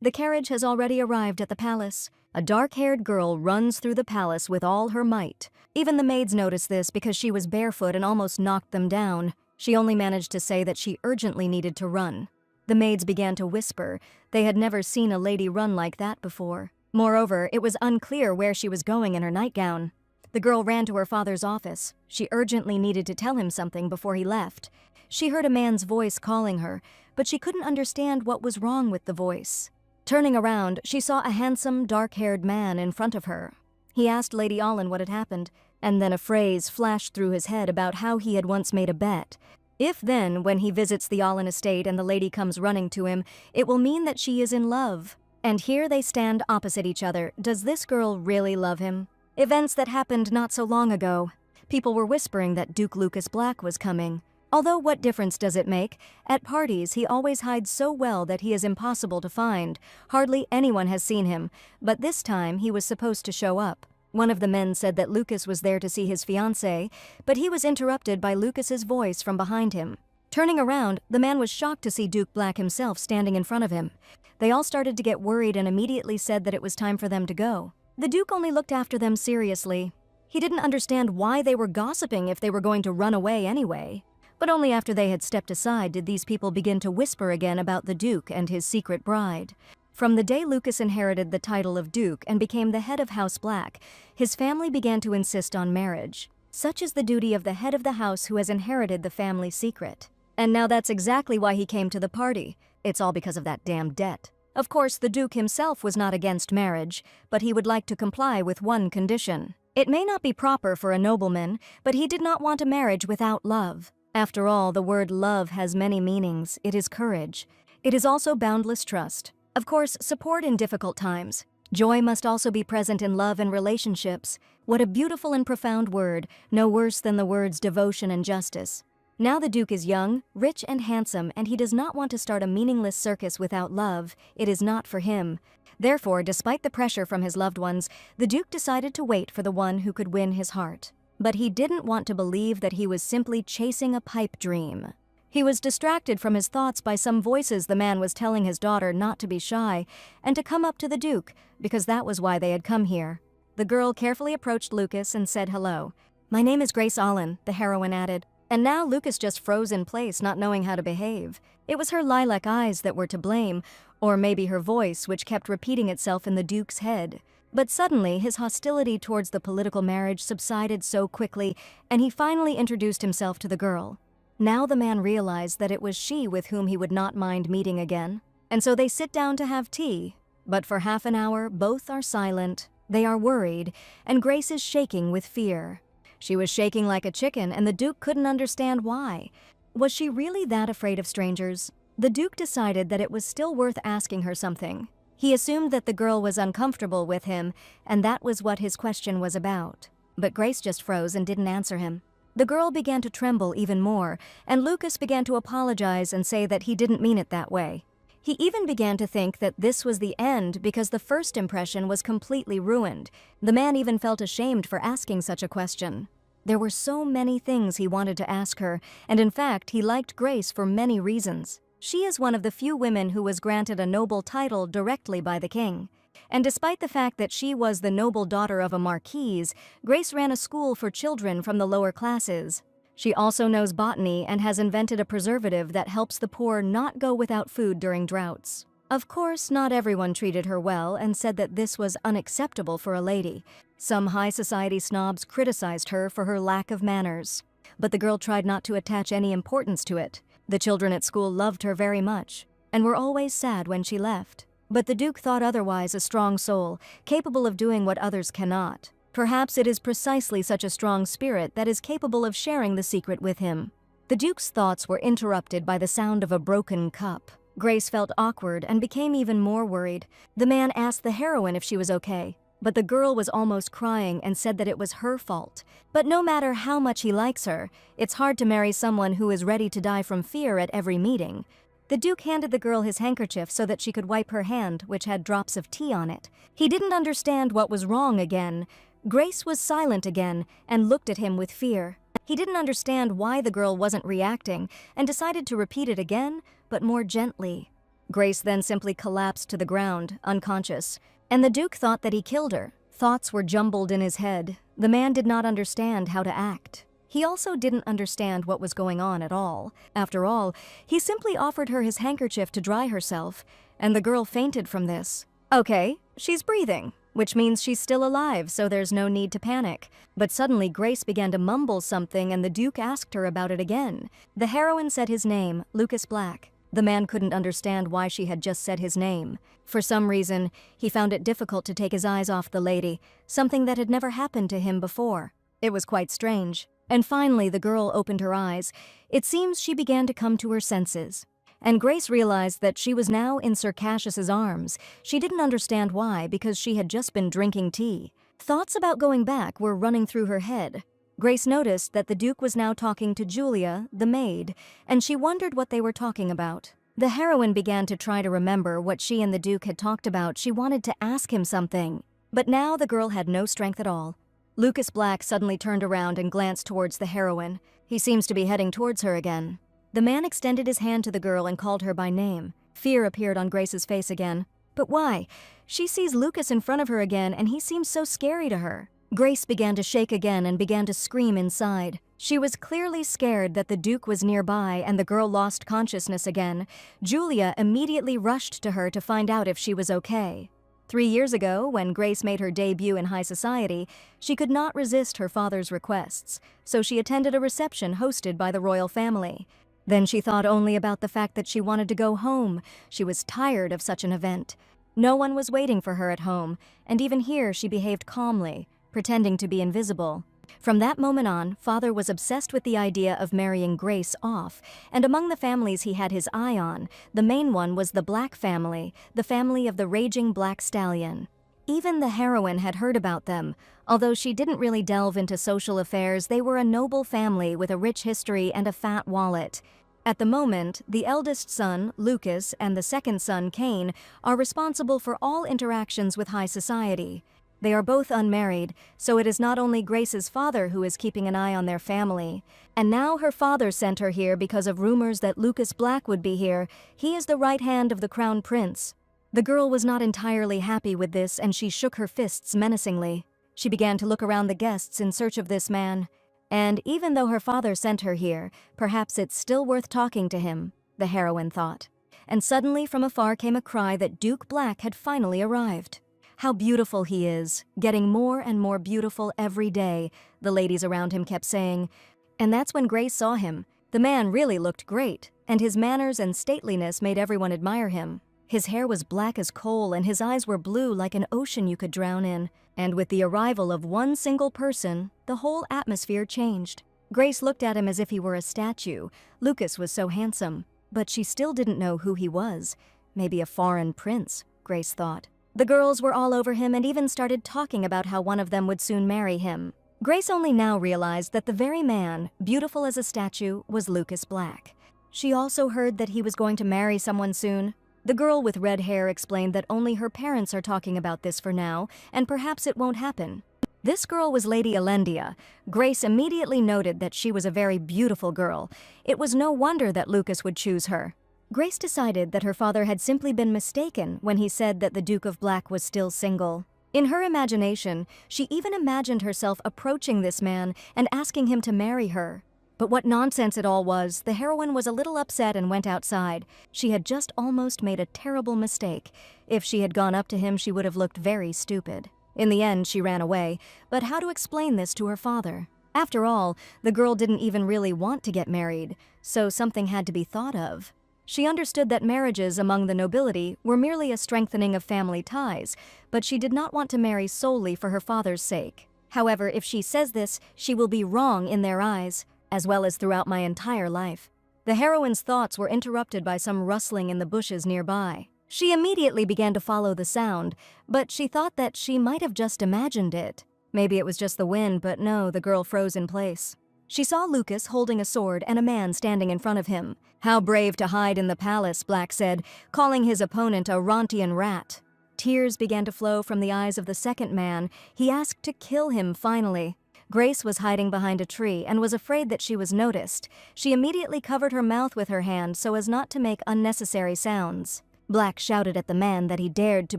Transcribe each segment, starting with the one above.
The carriage has already arrived at the palace. A dark-haired girl runs through the palace with all her might. Even the maids noticed this because she was barefoot and almost knocked them down. She only managed to say that she urgently needed to run. The maids began to whisper. They had never seen a lady run like that before. Moreover, it was unclear where she was going in her nightgown. The girl ran to her father's office. She urgently needed to tell him something before he left. She heard a man's voice calling her, but she couldn't understand what was wrong with the voice. Turning around, she saw a handsome, dark-haired man in front of her. He asked Lady Allen what had happened, and then a phrase flashed through his head about how he had once made a bet. If then, when he visits the Allen estate and the lady comes running to him, it will mean that she is in love. And here they stand opposite each other. Does this girl really love him? Events that happened not so long ago. People were whispering that Duke Lucas Black was coming. Although what difference does it make? At parties, he always hides so well that he is impossible to find. Hardly anyone has seen him, but this time he was supposed to show up. One of the men said that Lucas was there to see his fiancée, but he was interrupted by Lucas's voice from behind him. Turning around, the man was shocked to see Duke Black himself standing in front of him. They all started to get worried and immediately said that it was time for them to go. The Duke only looked after them seriously. He didn't understand why they were gossiping if they were going to run away anyway. But only after they had stepped aside did these people begin to whisper again about the Duke and his secret bride. From the day Lucas inherited the title of Duke and became the head of House Black, his family began to insist on marriage. Such is the duty of the head of the house who has inherited the family secret. And now that's exactly why he came to the party. It's all because of that damn debt. Of course, the Duke himself was not against marriage, but he would like to comply with one condition. It may not be proper for a nobleman, but he did not want a marriage without love. After all, the word love has many meanings. It is courage. It is also boundless trust. Of course, support in difficult times. Joy must also be present in love and relationships. What a beautiful and profound word, no worse than the words devotion and justice. Now the Duke is young, rich and handsome, and he does not want to start a meaningless circus without love. It is not for him. Therefore, despite the pressure from his loved ones, the Duke decided to wait for the one who could win his heart. But he didn't want to believe that he was simply chasing a pipe dream. He was distracted from his thoughts by some voices the man was telling his daughter not to be shy and to come up to the Duke, because that was why they had come here. The girl carefully approached Lucas and said hello. "My name is Grace Allen," the heroine added. And now Lucas just froze in place, not knowing how to behave. It was her lilac eyes that were to blame, or maybe her voice, which kept repeating itself in the Duke's head. But suddenly, his hostility towards the political marriage subsided so quickly, and he finally introduced himself to the girl. Now the man realized that it was she with whom he would not mind meeting again. And so they sit down to have tea. But for half an hour, both are silent. They are worried, and Grace is shaking with fear. She was shaking like a chicken, and the Duke couldn't understand why. Was she really that afraid of strangers? The Duke decided that it was still worth asking her something. He assumed that the girl was uncomfortable with him, and that was what his question was about. But Grace just froze and didn't answer him. The girl began to tremble even more, and Lucas began to apologize and say that he didn't mean it that way. He even began to think that this was the end because the first impression was completely ruined. The man even felt ashamed for asking such a question. There were so many things he wanted to ask her, and in fact, he liked Grace for many reasons. She is one of the few women who was granted a noble title directly by the king. And despite the fact that she was the noble daughter of a marquise, Grace ran a school for children from the lower classes. She also knows botany and has invented a preservative that helps the poor not go without food during droughts. Of course, not everyone treated her well and said that this was unacceptable for a lady. Some high society snobs criticized her for her lack of manners. But the girl tried not to attach any importance to it. The children at school loved her very much, and were always sad when she left. But the Duke thought otherwise a strong soul, capable of doing what others cannot. Perhaps it is precisely such a strong spirit that is capable of sharing the secret with him. The Duke's thoughts were interrupted by the sound of a broken cup. Grace felt awkward and became even more worried. The man asked the heroine if she was okay, but the girl was almost crying and said that it was her fault. But no matter how much he likes her, it's hard to marry someone who is ready to die from fear at every meeting. The Duke handed the girl his handkerchief so that she could wipe her hand, which had drops of tea on it. He didn't understand what was wrong again. Grace was silent again and looked at him with fear. He didn't understand why the girl wasn't reacting and decided to repeat it again, but more gently. Grace then simply collapsed to the ground, unconscious, and the Duke thought that he killed her. Thoughts were jumbled in his head. The man did not understand how to act. He also didn't understand what was going on at all. After all, he simply offered her his handkerchief to dry herself, and the girl fainted from this. Okay, she's breathing, which means she's still alive, so there's no need to panic. But suddenly Grace began to mumble something and the Duke asked her about it again. The heroine said his name, Lucas Black. The man couldn't understand why she had just said his name. For some reason, he found it difficult to take his eyes off the lady, something that had never happened to him before. It was quite strange. And finally, the girl opened her eyes. It seems she began to come to her senses. And Grace realized that she was now in Sir Cassius's arms. She didn't understand why, because she had just been drinking tea. Thoughts about going back were running through her head. Grace noticed that the Duke was now talking to Julia, the maid, and she wondered what they were talking about. The heroine began to try to remember what she and the Duke had talked about. She wanted to ask him something. But now the girl had no strength at all. Lucas Black suddenly turned around and glanced towards the heroine. He seems to be heading towards her again. The man extended his hand to the girl and called her by name. Fear appeared on Grace's face again. But why? She sees Lucas in front of her again and he seems so scary to her. Grace began to shake again and began to scream inside. She was clearly scared that the Duke was nearby and the girl lost consciousness again. Julia immediately rushed to her to find out if she was okay. 3 years ago, when Grace made her debut in high society, she could not resist her father's requests, so she attended a reception hosted by the royal family. Then she thought only about the fact that she wanted to go home. She was tired of such an event. No one was waiting for her at home, and even here she behaved calmly, pretending to be invisible. From that moment on, father was obsessed with the idea of marrying Grace off, and among the families he had his eye on, the main one was the Black family, the family of the raging black stallion. Even the heroine had heard about them. Although she didn't really delve into social affairs, they were a noble family with a rich history and a fat wallet. At the moment, the eldest son, Lucas, and the second son, Cain, are responsible for all interactions with high society. They are both unmarried, so it is not only Grace's father who is keeping an eye on their family. And now her father sent her here because of rumors that Lucas Black would be here. He is the right hand of the crown prince. The girl was not entirely happy with this, and she shook her fists menacingly. She began to look around the guests in search of this man. And even though her father sent her here, perhaps it's still worth talking to him, the heroine thought. And suddenly from afar came a cry that Duke Black had finally arrived. How beautiful he is, getting more and more beautiful every day, the ladies around him kept saying. And that's when Grace saw him. The man really looked great, and his manners and stateliness made everyone admire him. His hair was black as coal, and his eyes were blue like an ocean you could drown in. And with the arrival of one single person, the whole atmosphere changed. Grace looked at him as if he were a statue. Lucas was so handsome, but she still didn't know who he was. Maybe a foreign prince, Grace thought. The girls were all over him and even started talking about how one of them would soon marry him. Grace only now realized that the very man, beautiful as a statue, was Lucas Black. She also heard that he was going to marry someone soon. The girl with red hair explained that only her parents are talking about this for now, and perhaps it won't happen. This girl was Lady Elendia. Grace immediately noted that she was a very beautiful girl. It was no wonder that Lucas would choose her. Grace decided that her father had simply been mistaken when he said that the Duke of Black was still single. In her imagination, she even imagined herself approaching this man and asking him to marry her. But what nonsense it all was. The heroine was a little upset and went outside. She had just almost made a terrible mistake. If she had gone up to him, she would have looked very stupid. In the end, she ran away. But how to explain this to her father? After all, the girl didn't even really want to get married, so something had to be thought of. She understood that marriages among the nobility were merely a strengthening of family ties, but she did not want to marry solely for her father's sake. However, if she says this, she will be wrong in their eyes, as well as throughout my entire life. The heroine's thoughts were interrupted by some rustling in the bushes nearby. She immediately began to follow the sound, but she thought that she might have just imagined it. Maybe it was just the wind, but no, the girl froze in place. She saw Lucas holding a sword and a man standing in front of him. How brave to hide in the palace, Black said, calling his opponent a Rontian rat. Tears began to flow from the eyes of the second man. He asked to kill him finally. Grace was hiding behind a tree and was afraid that she was noticed. She immediately covered her mouth with her hand so as not to make unnecessary sounds. Black shouted at the man that he dared to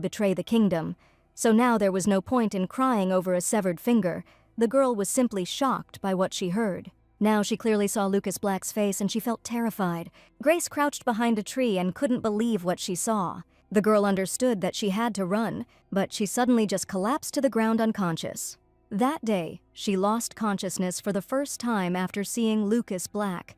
betray the kingdom. So now there was no point in crying over a severed finger. The girl was simply shocked by what she heard. Now she clearly saw Lucas Black's face and she felt terrified. Grace crouched behind a tree and couldn't believe what she saw. The girl understood that she had to run, but she suddenly just collapsed to the ground unconscious. That day, she lost consciousness for the first time after seeing Lucas Black.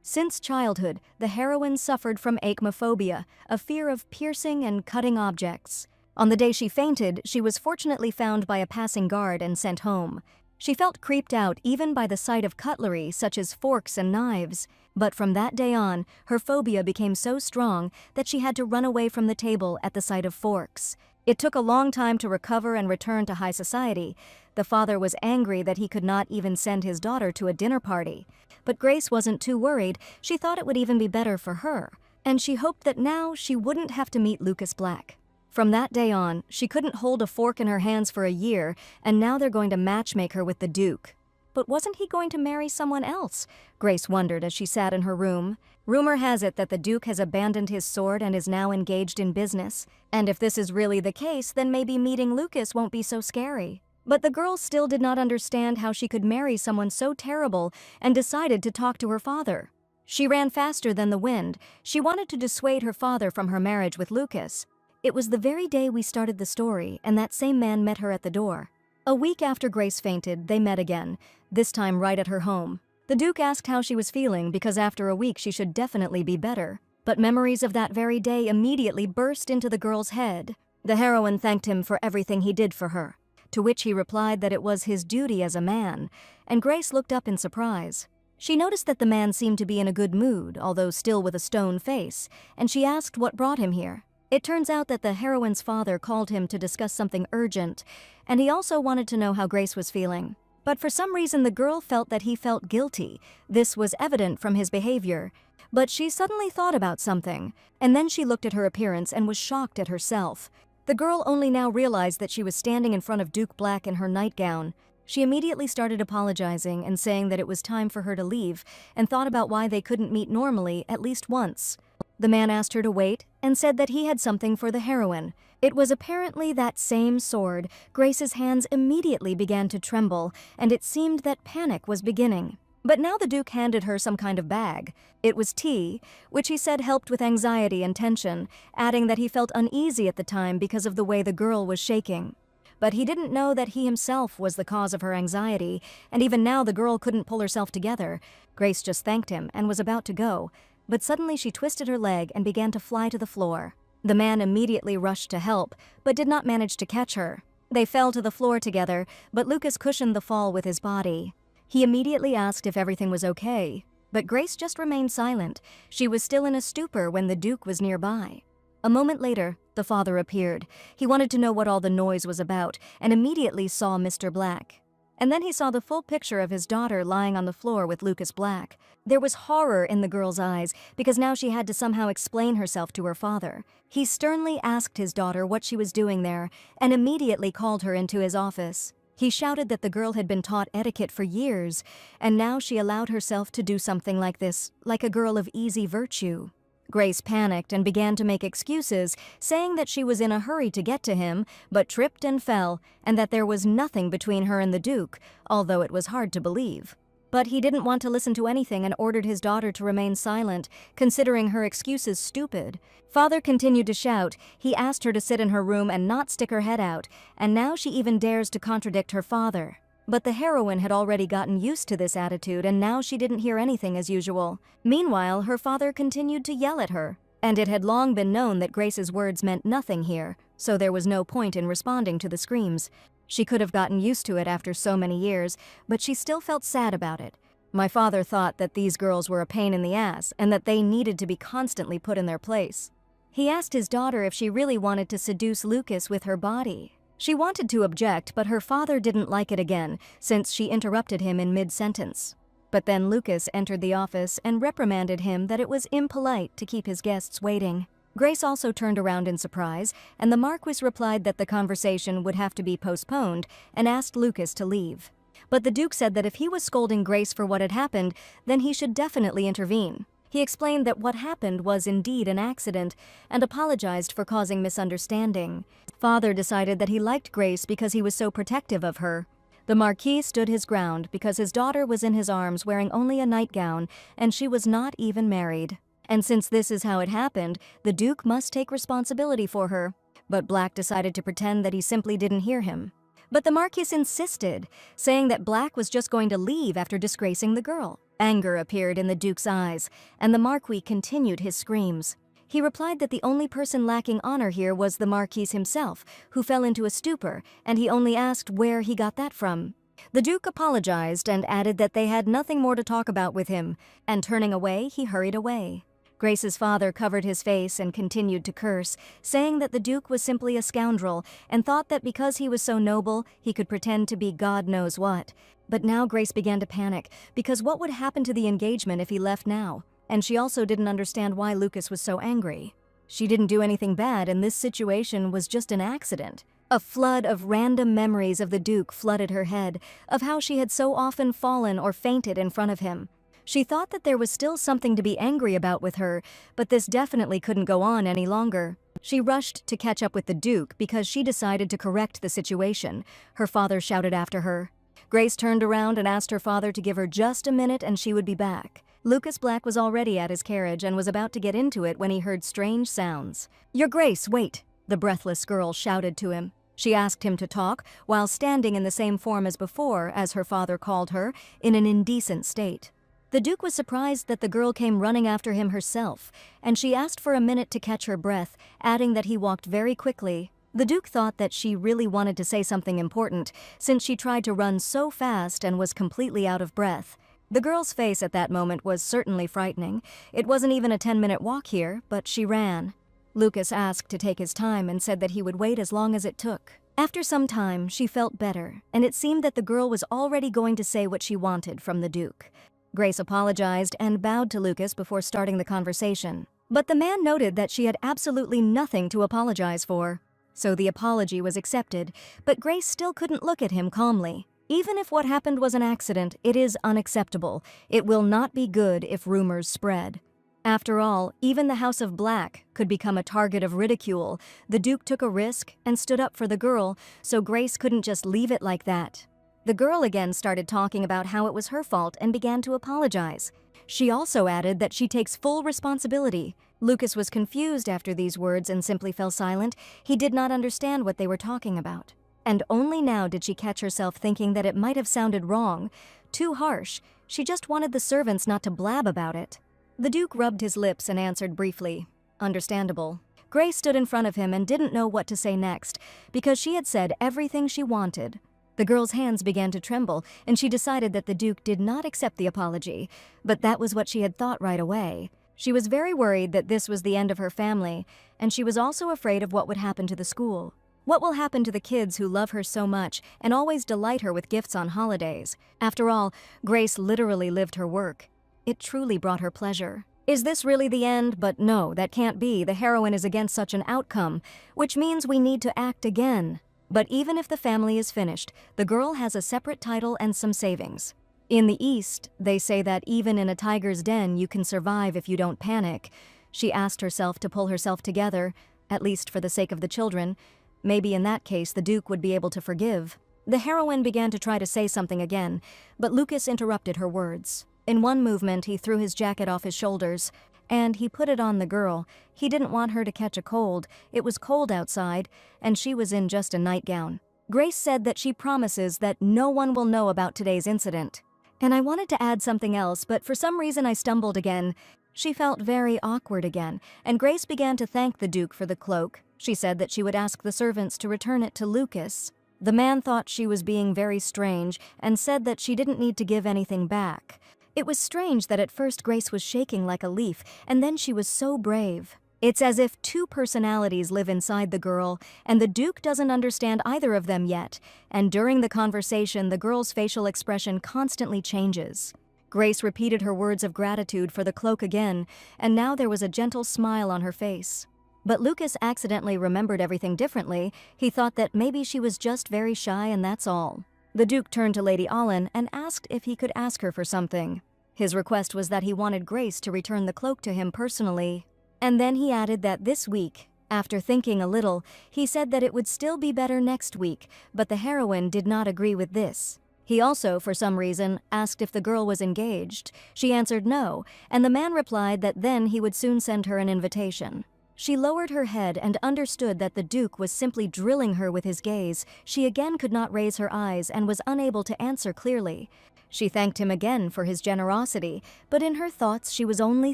Since childhood, the heroine suffered from acmephobia, a fear of piercing and cutting objects. On the day she fainted, she was fortunately found by a passing guard and sent home. She felt creeped out even by the sight of cutlery such as forks and knives. But from that day on, her phobia became so strong that she had to run away from the table at the sight of forks. It took a long time to recover and return to high society. The father was angry that he could not even send his daughter to a dinner party. But Grace wasn't too worried. She thought it would even be better for her. And she hoped that now she wouldn't have to meet Lucas Black. From that day on, she couldn't hold a fork in her hands for a year, and now they're going to matchmake her with the Duke. But wasn't he going to marry someone else? Grace wondered as she sat in her room. Rumor has it that the Duke has abandoned his sword and is now engaged in business. And if this is really the case, then maybe meeting Lucas won't be so scary. But the girl still did not understand how she could marry someone so terrible and decided to talk to her father. She ran faster than the wind. She wanted to dissuade her father from her marriage with Lucas. It was the very day we started the story, and that same man met her at the door. A week after Grace fainted, they met again, this time right at her home. The Duke asked how she was feeling because after a week she should definitely be better. But memories of that very day immediately burst into the girl's head. The heroine thanked him for everything he did for her, to which he replied that it was his duty as a man, and Grace looked up in surprise. She noticed that the man seemed to be in a good mood, although still with a stone face, and she asked what brought him here. It turns out that the heroine's father called him to discuss something urgent, and he also wanted to know how Grace was feeling. But for some reason the girl felt that he felt guilty. This was evident from his behavior. But she suddenly thought about something, and then she looked at her appearance and was shocked at herself. The girl only now realized that she was standing in front of Duke Black in her nightgown. She immediately started apologizing and saying that it was time for her to leave, and thought about why they couldn't meet normally at least once. The man asked her to wait and said that he had something for the heroine. It was apparently that same sword. Grace's hands immediately began to tremble, and it seemed that panic was beginning. But now the Duke handed her some kind of bag. It was tea, which he said helped with anxiety and tension, adding that he felt uneasy at the time because of the way the girl was shaking. But he didn't know that he himself was the cause of her anxiety, and even now the girl couldn't pull herself together. Grace just thanked him and was about to go, but suddenly she twisted her leg and began to fly to the floor. The man immediately rushed to help, but did not manage to catch her. They fell to the floor together, but Lucas cushioned the fall with his body. He immediately asked if everything was okay, but Grace just remained silent. She was still in a stupor when the Duke was nearby. A moment later, the father appeared. He wanted to know what all the noise was about, and immediately saw Mr. Black. And then he saw the full picture of his daughter lying on the floor with Lucas Black. There was horror in the girl's eyes, because now she had to somehow explain herself to her father. He sternly asked his daughter what she was doing there, and immediately called her into his office. He shouted that the girl had been taught etiquette for years, and now she allowed herself to do something like this, like a girl of easy virtue. Grace panicked and began to make excuses, saying that she was in a hurry to get to him, but tripped and fell, and that there was nothing between her and the Duke, although it was hard to believe. But he didn't want to listen to anything and ordered his daughter to remain silent, considering her excuses stupid. Father continued to shout. He asked her to sit in her room and not stick her head out, and now she even dares to contradict her father. But the heroine had already gotten used to this attitude, and now she didn't hear anything as usual. Meanwhile, her father continued to yell at her, and it had long been known that Grace's words meant nothing here, so there was no point in responding to the screams. She could have gotten used to it after so many years, but she still felt sad about it. My father thought that these girls were a pain in the ass, and that they needed to be constantly put in their place. He asked his daughter if she really wanted to seduce Lucas with her body. She wanted to object, but her father didn't like it again, since she interrupted him in mid-sentence. But then Lucas entered the office and reprimanded him that it was impolite to keep his guests waiting. Grace also turned around in surprise, and the Marquis replied that the conversation would have to be postponed and asked Lucas to leave. But the Duke said that if he was scolding Grace for what had happened, then he should definitely intervene. He explained that what happened was indeed an accident and apologized for causing misunderstanding. Father decided that he liked Grace because he was so protective of her. The Marquis stood his ground because his daughter was in his arms wearing only a nightgown and she was not even married. And since this is how it happened, the Duke must take responsibility for her. But Black decided to pretend that he simply didn't hear him. But the Marquis insisted, saying that Black was just going to leave after disgracing the girl. Anger appeared in the Duke's eyes, and the Marquis continued his screams. He replied that the only person lacking honor here was the Marquis himself, who fell into a stupor, and he only asked where he got that from. The Duke apologized and added that they had nothing more to talk about with him, and turning away, he hurried away. Grace's father covered his face and continued to curse, saying that the Duke was simply a scoundrel and thought that because he was so noble, he could pretend to be God knows what. But now Grace began to panic, because what would happen to the engagement if he left now? And she also didn't understand why Lucas was so angry. She didn't do anything bad, and this situation was just an accident. A flood of random memories of the Duke flooded her head, of how she had so often fallen or fainted in front of him. She thought that there was still something to be angry about with her, but this definitely couldn't go on any longer. She rushed to catch up with the Duke because she decided to correct the situation. Her father shouted after her. Grace turned around and asked her father to give her just a minute and she would be back. Lucas Black was already at his carriage and was about to get into it when he heard strange sounds. "Your Grace, wait!" the breathless girl shouted to him. She asked him to talk, while standing in the same form as before, as her father called her, in an indecent state. The Duke was surprised that the girl came running after him herself, and she asked for a minute to catch her breath, adding that he walked very quickly. The Duke thought that she really wanted to say something important, since she tried to run so fast and was completely out of breath. The girl's face at that moment was certainly frightening. It wasn't even a 10-minute walk here, but she ran. Lucas asked to take his time and said that he would wait as long as it took. After some time, she felt better, and it seemed that the girl was already going to say what she wanted from the Duke. Grace apologized and bowed to Lucas before starting the conversation. But the man noted that she had absolutely nothing to apologize for. So the apology was accepted, but Grace still couldn't look at him calmly. Even if what happened was an accident, it is unacceptable. It will not be good if rumors spread. After all, even the House of Black could become a target of ridicule. The Duke took a risk and stood up for the girl, so Grace couldn't just leave it like that. The girl again started talking about how it was her fault and began to apologize. She also added that she takes full responsibility. Lucas was confused after these words and simply fell silent. He did not understand what they were talking about. And only now did she catch herself thinking that it might have sounded wrong, too harsh. She just wanted the servants not to blab about it. The Duke rubbed his lips and answered briefly, "Understandable." Grace stood in front of him and didn't know what to say next, because she had said everything she wanted. The girl's hands began to tremble, and she decided that the Duke did not accept the apology, but that was what she had thought right away. She was very worried that this was the end of her family, and she was also afraid of what would happen to the school. What will happen to the kids who love her so much and always delight her with gifts on holidays? After all, Grace literally lived her work. It truly brought her pleasure. Is this really the end? But no, that can't be. The heroine is against such an outcome, which means we need to act again. But even if the family is finished, the girl has a separate title and some savings. In the East, they say that even in a tiger's den you can survive if you don't panic. She asked herself to pull herself together, at least for the sake of the children. Maybe in that case the Duke would be able to forgive. The heroine began to try to say something again, but Lucas interrupted her words. In one movement, he threw his jacket off his shoulders, and he put it on the girl. He didn't want her to catch a cold. It was cold outside, and she was in just a nightgown. Grace said that she promises that no one will know about today's incident. And I wanted to add something else, but for some reason I stumbled again. She felt very awkward again, and Grace began to thank the Duke for the cloak. She said that she would ask the servants to return it to Lucas. The man thought she was being very strange and said that she didn't need to give anything back. It was strange that at first Grace was shaking like a leaf, and then she was so brave. It's as if two personalities live inside the girl, and the Duke doesn't understand either of them yet, and during the conversation, the girl's facial expression constantly changes. Grace repeated her words of gratitude for the cloak again, and now there was a gentle smile on her face. But Lucas accidentally remembered everything differently. He thought that maybe she was just very shy and that's all. The Duke turned to Lady Allen and asked if he could ask her for something. His request was that he wanted Grace to return the cloak to him personally. And then he added that this week, after thinking a little, he said that it would still be better next week, but the heroine did not agree with this. He also, for some reason, asked if the girl was engaged. She answered no, and the man replied that then he would soon send her an invitation. She lowered her head and understood that the Duke was simply drilling her with his gaze. She again could not raise her eyes and was unable to answer clearly. She thanked him again for his generosity, but in her thoughts she was only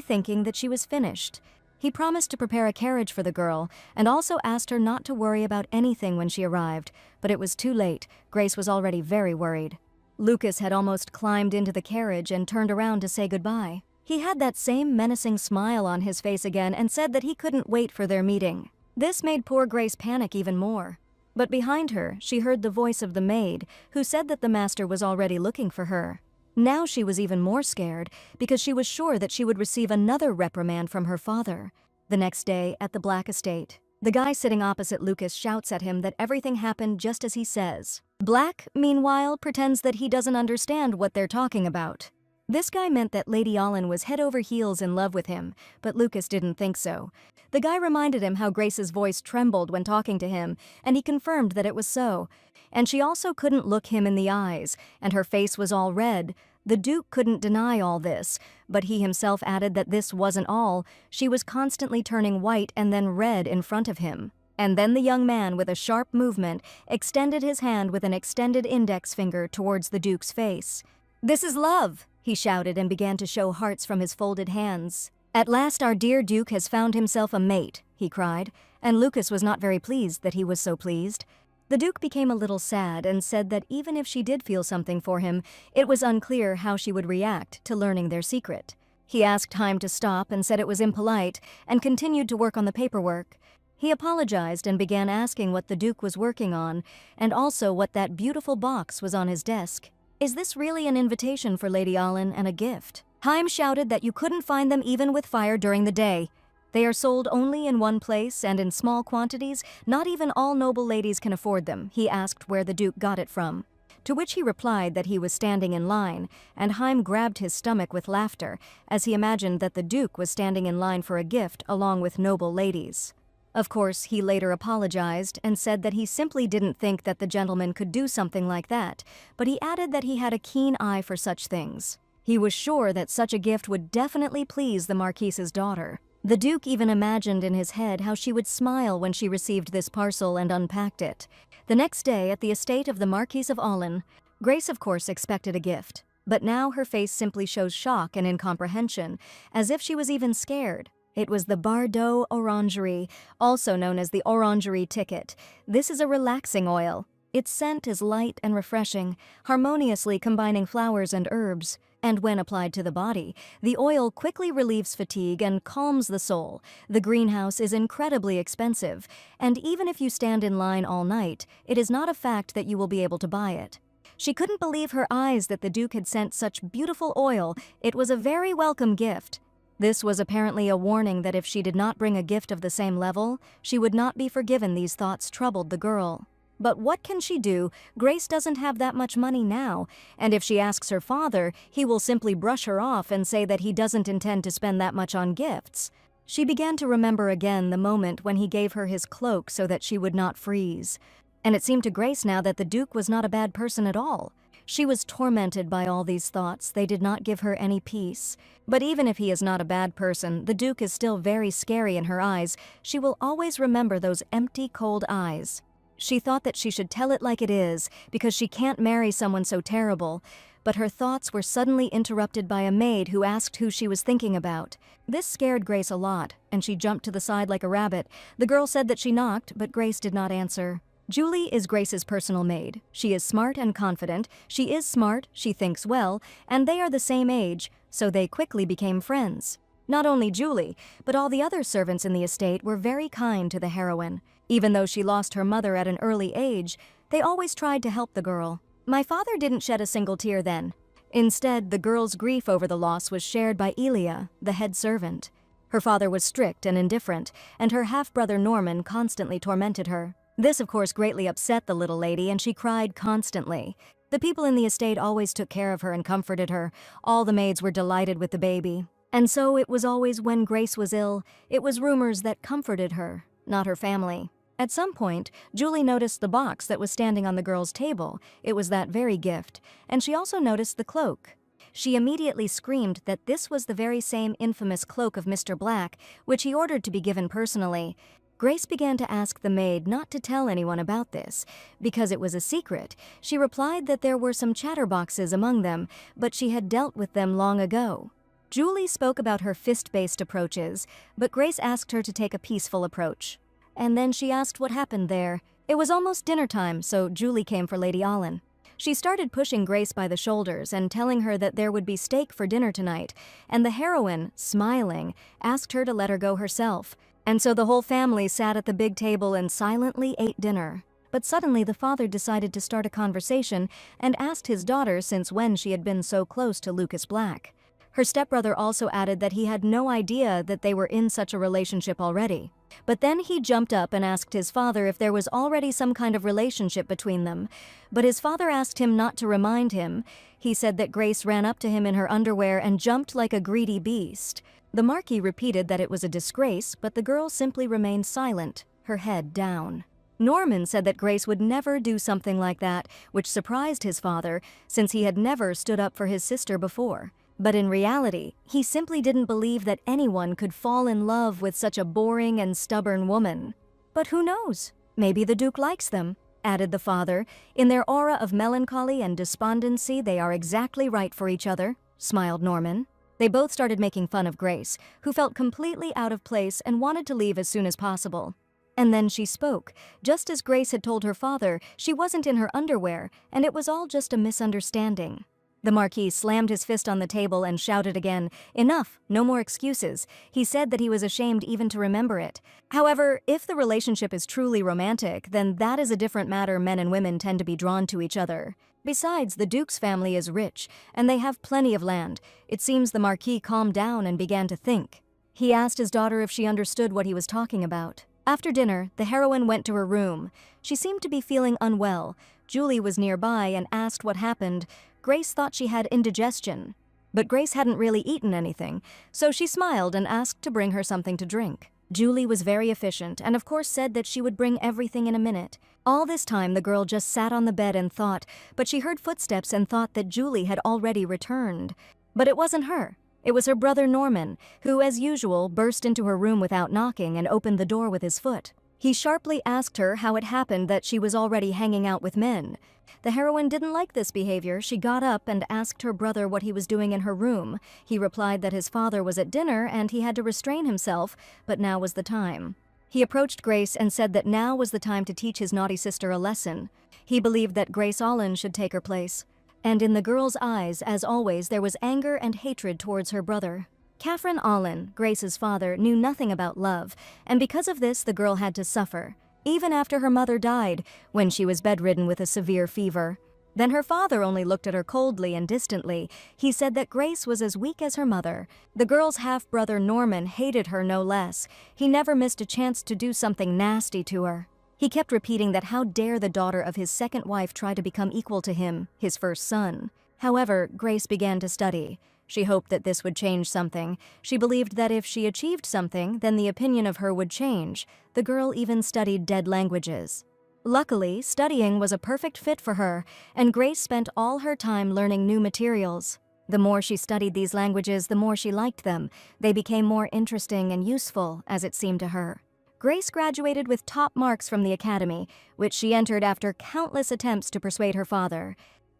thinking that she was finished. He promised to prepare a carriage for the girl and also asked her not to worry about anything when she arrived, but it was too late. Grace was already very worried. Lucas had almost climbed into the carriage and turned around to say goodbye. He had that same menacing smile on his face again and said that he couldn't wait for their meeting. This made poor Grace panic even more. But behind her, she heard the voice of the maid, who said that the master was already looking for her. Now she was even more scared, because she was sure that she would receive another reprimand from her father. The next day, at the Black Estate, the guy sitting opposite Lucas shouts at him that everything happened just as he says. Black, meanwhile, pretends that he doesn't understand what they're talking about. This guy meant that Lady Allen was head over heels in love with him, but Lucas didn't think so. The guy reminded him how Grace's voice trembled when talking to him, and he confirmed that it was so. And she also couldn't look him in the eyes, and her face was all red. The Duke couldn't deny all this, but he himself added that this wasn't all. She was constantly turning white and then red in front of him. And then the young man, with a sharp movement, extended his hand with an extended index finger towards the Duke's face. "This is love," he shouted and began to show hearts from his folded hands. "At last our dear Duke has found himself a mate," he cried, and Lucas was not very pleased that he was so pleased. The Duke became a little sad and said that even if she did feel something for him, it was unclear how she would react to learning their secret. He asked time to stop and said it was impolite, and continued to work on the paperwork. He apologized and began asking what the Duke was working on, and also what that beautiful box was on his desk. "Is this really an invitation for Lady Allen and a gift?" Haim shouted that you couldn't find them even with fire during the day. "They are sold only in one place and in small quantities. Not even all noble ladies can afford them." He asked where the Duke got it from. To which he replied that he was standing in line, and Haim grabbed his stomach with laughter as he imagined that the Duke was standing in line for a gift along with noble ladies. Of course, he later apologized and said that he simply didn't think that the gentleman could do something like that, but he added that he had a keen eye for such things. He was sure that such a gift would definitely please the Marquise's daughter. The Duke even imagined in his head how she would smile when she received this parcel and unpacked it. The next day, at the estate of the Marquise of Allen, Grace of course expected a gift, but now her face simply shows shock and incomprehension, as if she was even scared. It was the Bardot Orangerie, also known as the Orangerie Ticket. This is a relaxing oil. Its scent is light and refreshing, harmoniously combining flowers and herbs. And when applied to the body, the oil quickly relieves fatigue and calms the soul. The greenhouse is incredibly expensive, and even if you stand in line all night, it is not a fact that you will be able to buy it. She couldn't believe her eyes that the Duke had sent such beautiful oil. It was a very welcome gift. This was apparently a warning that if she did not bring a gift of the same level, she would not be forgiven. These thoughts troubled the girl. But what can she do? Grace doesn't have that much money now, and if she asks her father, he will simply brush her off and say that he doesn't intend to spend that much on gifts. She began to remember again the moment when he gave her his cloak so that she would not freeze. And it seemed to Grace now that the Duke was not a bad person at all. She was tormented by all these thoughts. They did not give her any peace. But even if he is not a bad person, the Duke is still very scary in her eyes. She will always remember those empty, cold eyes. She thought that she should tell it like it is, because she can't marry someone so terrible. But her thoughts were suddenly interrupted by a maid who asked who she was thinking about. This scared Grace a lot, and she jumped to the side like a rabbit. The girl said that she knocked, but Grace did not answer. Julie is Grace's personal maid. She is smart and confident. She is smart, she thinks well, and they are the same age, so they quickly became friends. Not only Julie, but all the other servants in the estate were very kind to the heroine. Even though she lost her mother at an early age, they always tried to help the girl. My father didn't shed a single tear then. Instead, the girl's grief over the loss was shared by Elia, the head servant. Her father was strict and indifferent, and her half-brother Norman constantly tormented her. This, of course, greatly upset the little lady, and she cried constantly. The people in the estate always took care of her and comforted her. All the maids were delighted with the baby. And so it was always when Grace was ill, it was rumors that comforted her, not her family. At some point, Julie noticed the box that was standing on the girl's table. It was that very gift. And she also noticed the cloak. She immediately screamed that this was the very same infamous cloak of Mr. Black, which he ordered to be given personally. Grace began to ask the maid not to tell anyone about this, because it was a secret. She replied that there were some chatterboxes among them, but she had dealt with them long ago. Julie spoke about her fist-based approaches, but Grace asked her to take a peaceful approach. And then she asked what happened there. It was almost dinner time, so Julie came for Lady Allen. She started pushing Grace by the shoulders and telling her that there would be steak for dinner tonight, and the heroine, smiling, asked her to let her go herself. And so the whole family sat at the big table and silently ate dinner. But suddenly the father decided to start a conversation and asked his daughter since when she had been so close to Lucas Black. Her stepbrother also added that he had no idea that they were in such a relationship already. But then he jumped up and asked his father if there was already some kind of relationship between them. But his father asked him not to remind him. He said that Grace ran up to him in her underwear and jumped like a greedy beast. The Marquis repeated that it was a disgrace, but the girl simply remained silent, her head down. Norman said that Grace would never do something like that, which surprised his father, since he had never stood up for his sister before. But in reality, he simply didn't believe that anyone could fall in love with such a boring and stubborn woman. But who knows? Maybe the Duke likes them, added the father. In their aura of melancholy and despondency, they are exactly right for each other, smiled Norman. They both started making fun of Grace, who felt completely out of place and wanted to leave as soon as possible. And then she spoke. Just as Grace had told her father, she wasn't in her underwear, and it was all just a misunderstanding. The Marquis slammed his fist on the table and shouted again, "Enough, no more excuses." He said that he was ashamed even to remember it. However, if the relationship is truly romantic, then that is a different matter. Men and women tend to be drawn to each other. Besides, the Duke's family is rich, and they have plenty of land. It seems the Marquis calmed down and began to think. He asked his daughter if she understood what he was talking about. After dinner, the heroine went to her room. She seemed to be feeling unwell. Julie was nearby and asked what happened. Grace thought she had indigestion. But Grace hadn't really eaten anything, so she smiled and asked to bring her something to drink. Julie was very efficient and of course said that she would bring everything in a minute. All this time the girl just sat on the bed and thought, but she heard footsteps and thought that Julie had already returned. But it wasn't her. It was her brother Norman, who, as usual, burst into her room without knocking and opened the door with his foot. He sharply asked her how it happened that she was already hanging out with men. The heroine didn't like this behavior. She got up and asked her brother what he was doing in her room. He replied that his father was at dinner and he had to restrain himself, but now was the time. He approached Grace and said that now was the time to teach his naughty sister a lesson. He believed that Grace Allen should take her place. And in the girl's eyes, as always, there was anger and hatred towards her brother. Catherine Allen, Grace's father, knew nothing about love, and because of this the girl had to suffer, even after her mother died, when she was bedridden with a severe fever. Then her father only looked at her coldly and distantly. He said that Grace was as weak as her mother. The girl's half-brother Norman hated her no less. He never missed a chance to do something nasty to her. He kept repeating that how dare the daughter of his second wife try to become equal to him, his first son. However, Grace began to study. She hoped that this would change something. She believed that if she achieved something, then the opinion of her would change. The girl even studied dead languages. Luckily, studying was a perfect fit for her, and Grace spent all her time learning new materials. The more she studied these languages, the more she liked them. They became more interesting and useful, as it seemed to her. Grace graduated with top marks from the academy, which she entered after countless attempts to persuade her father.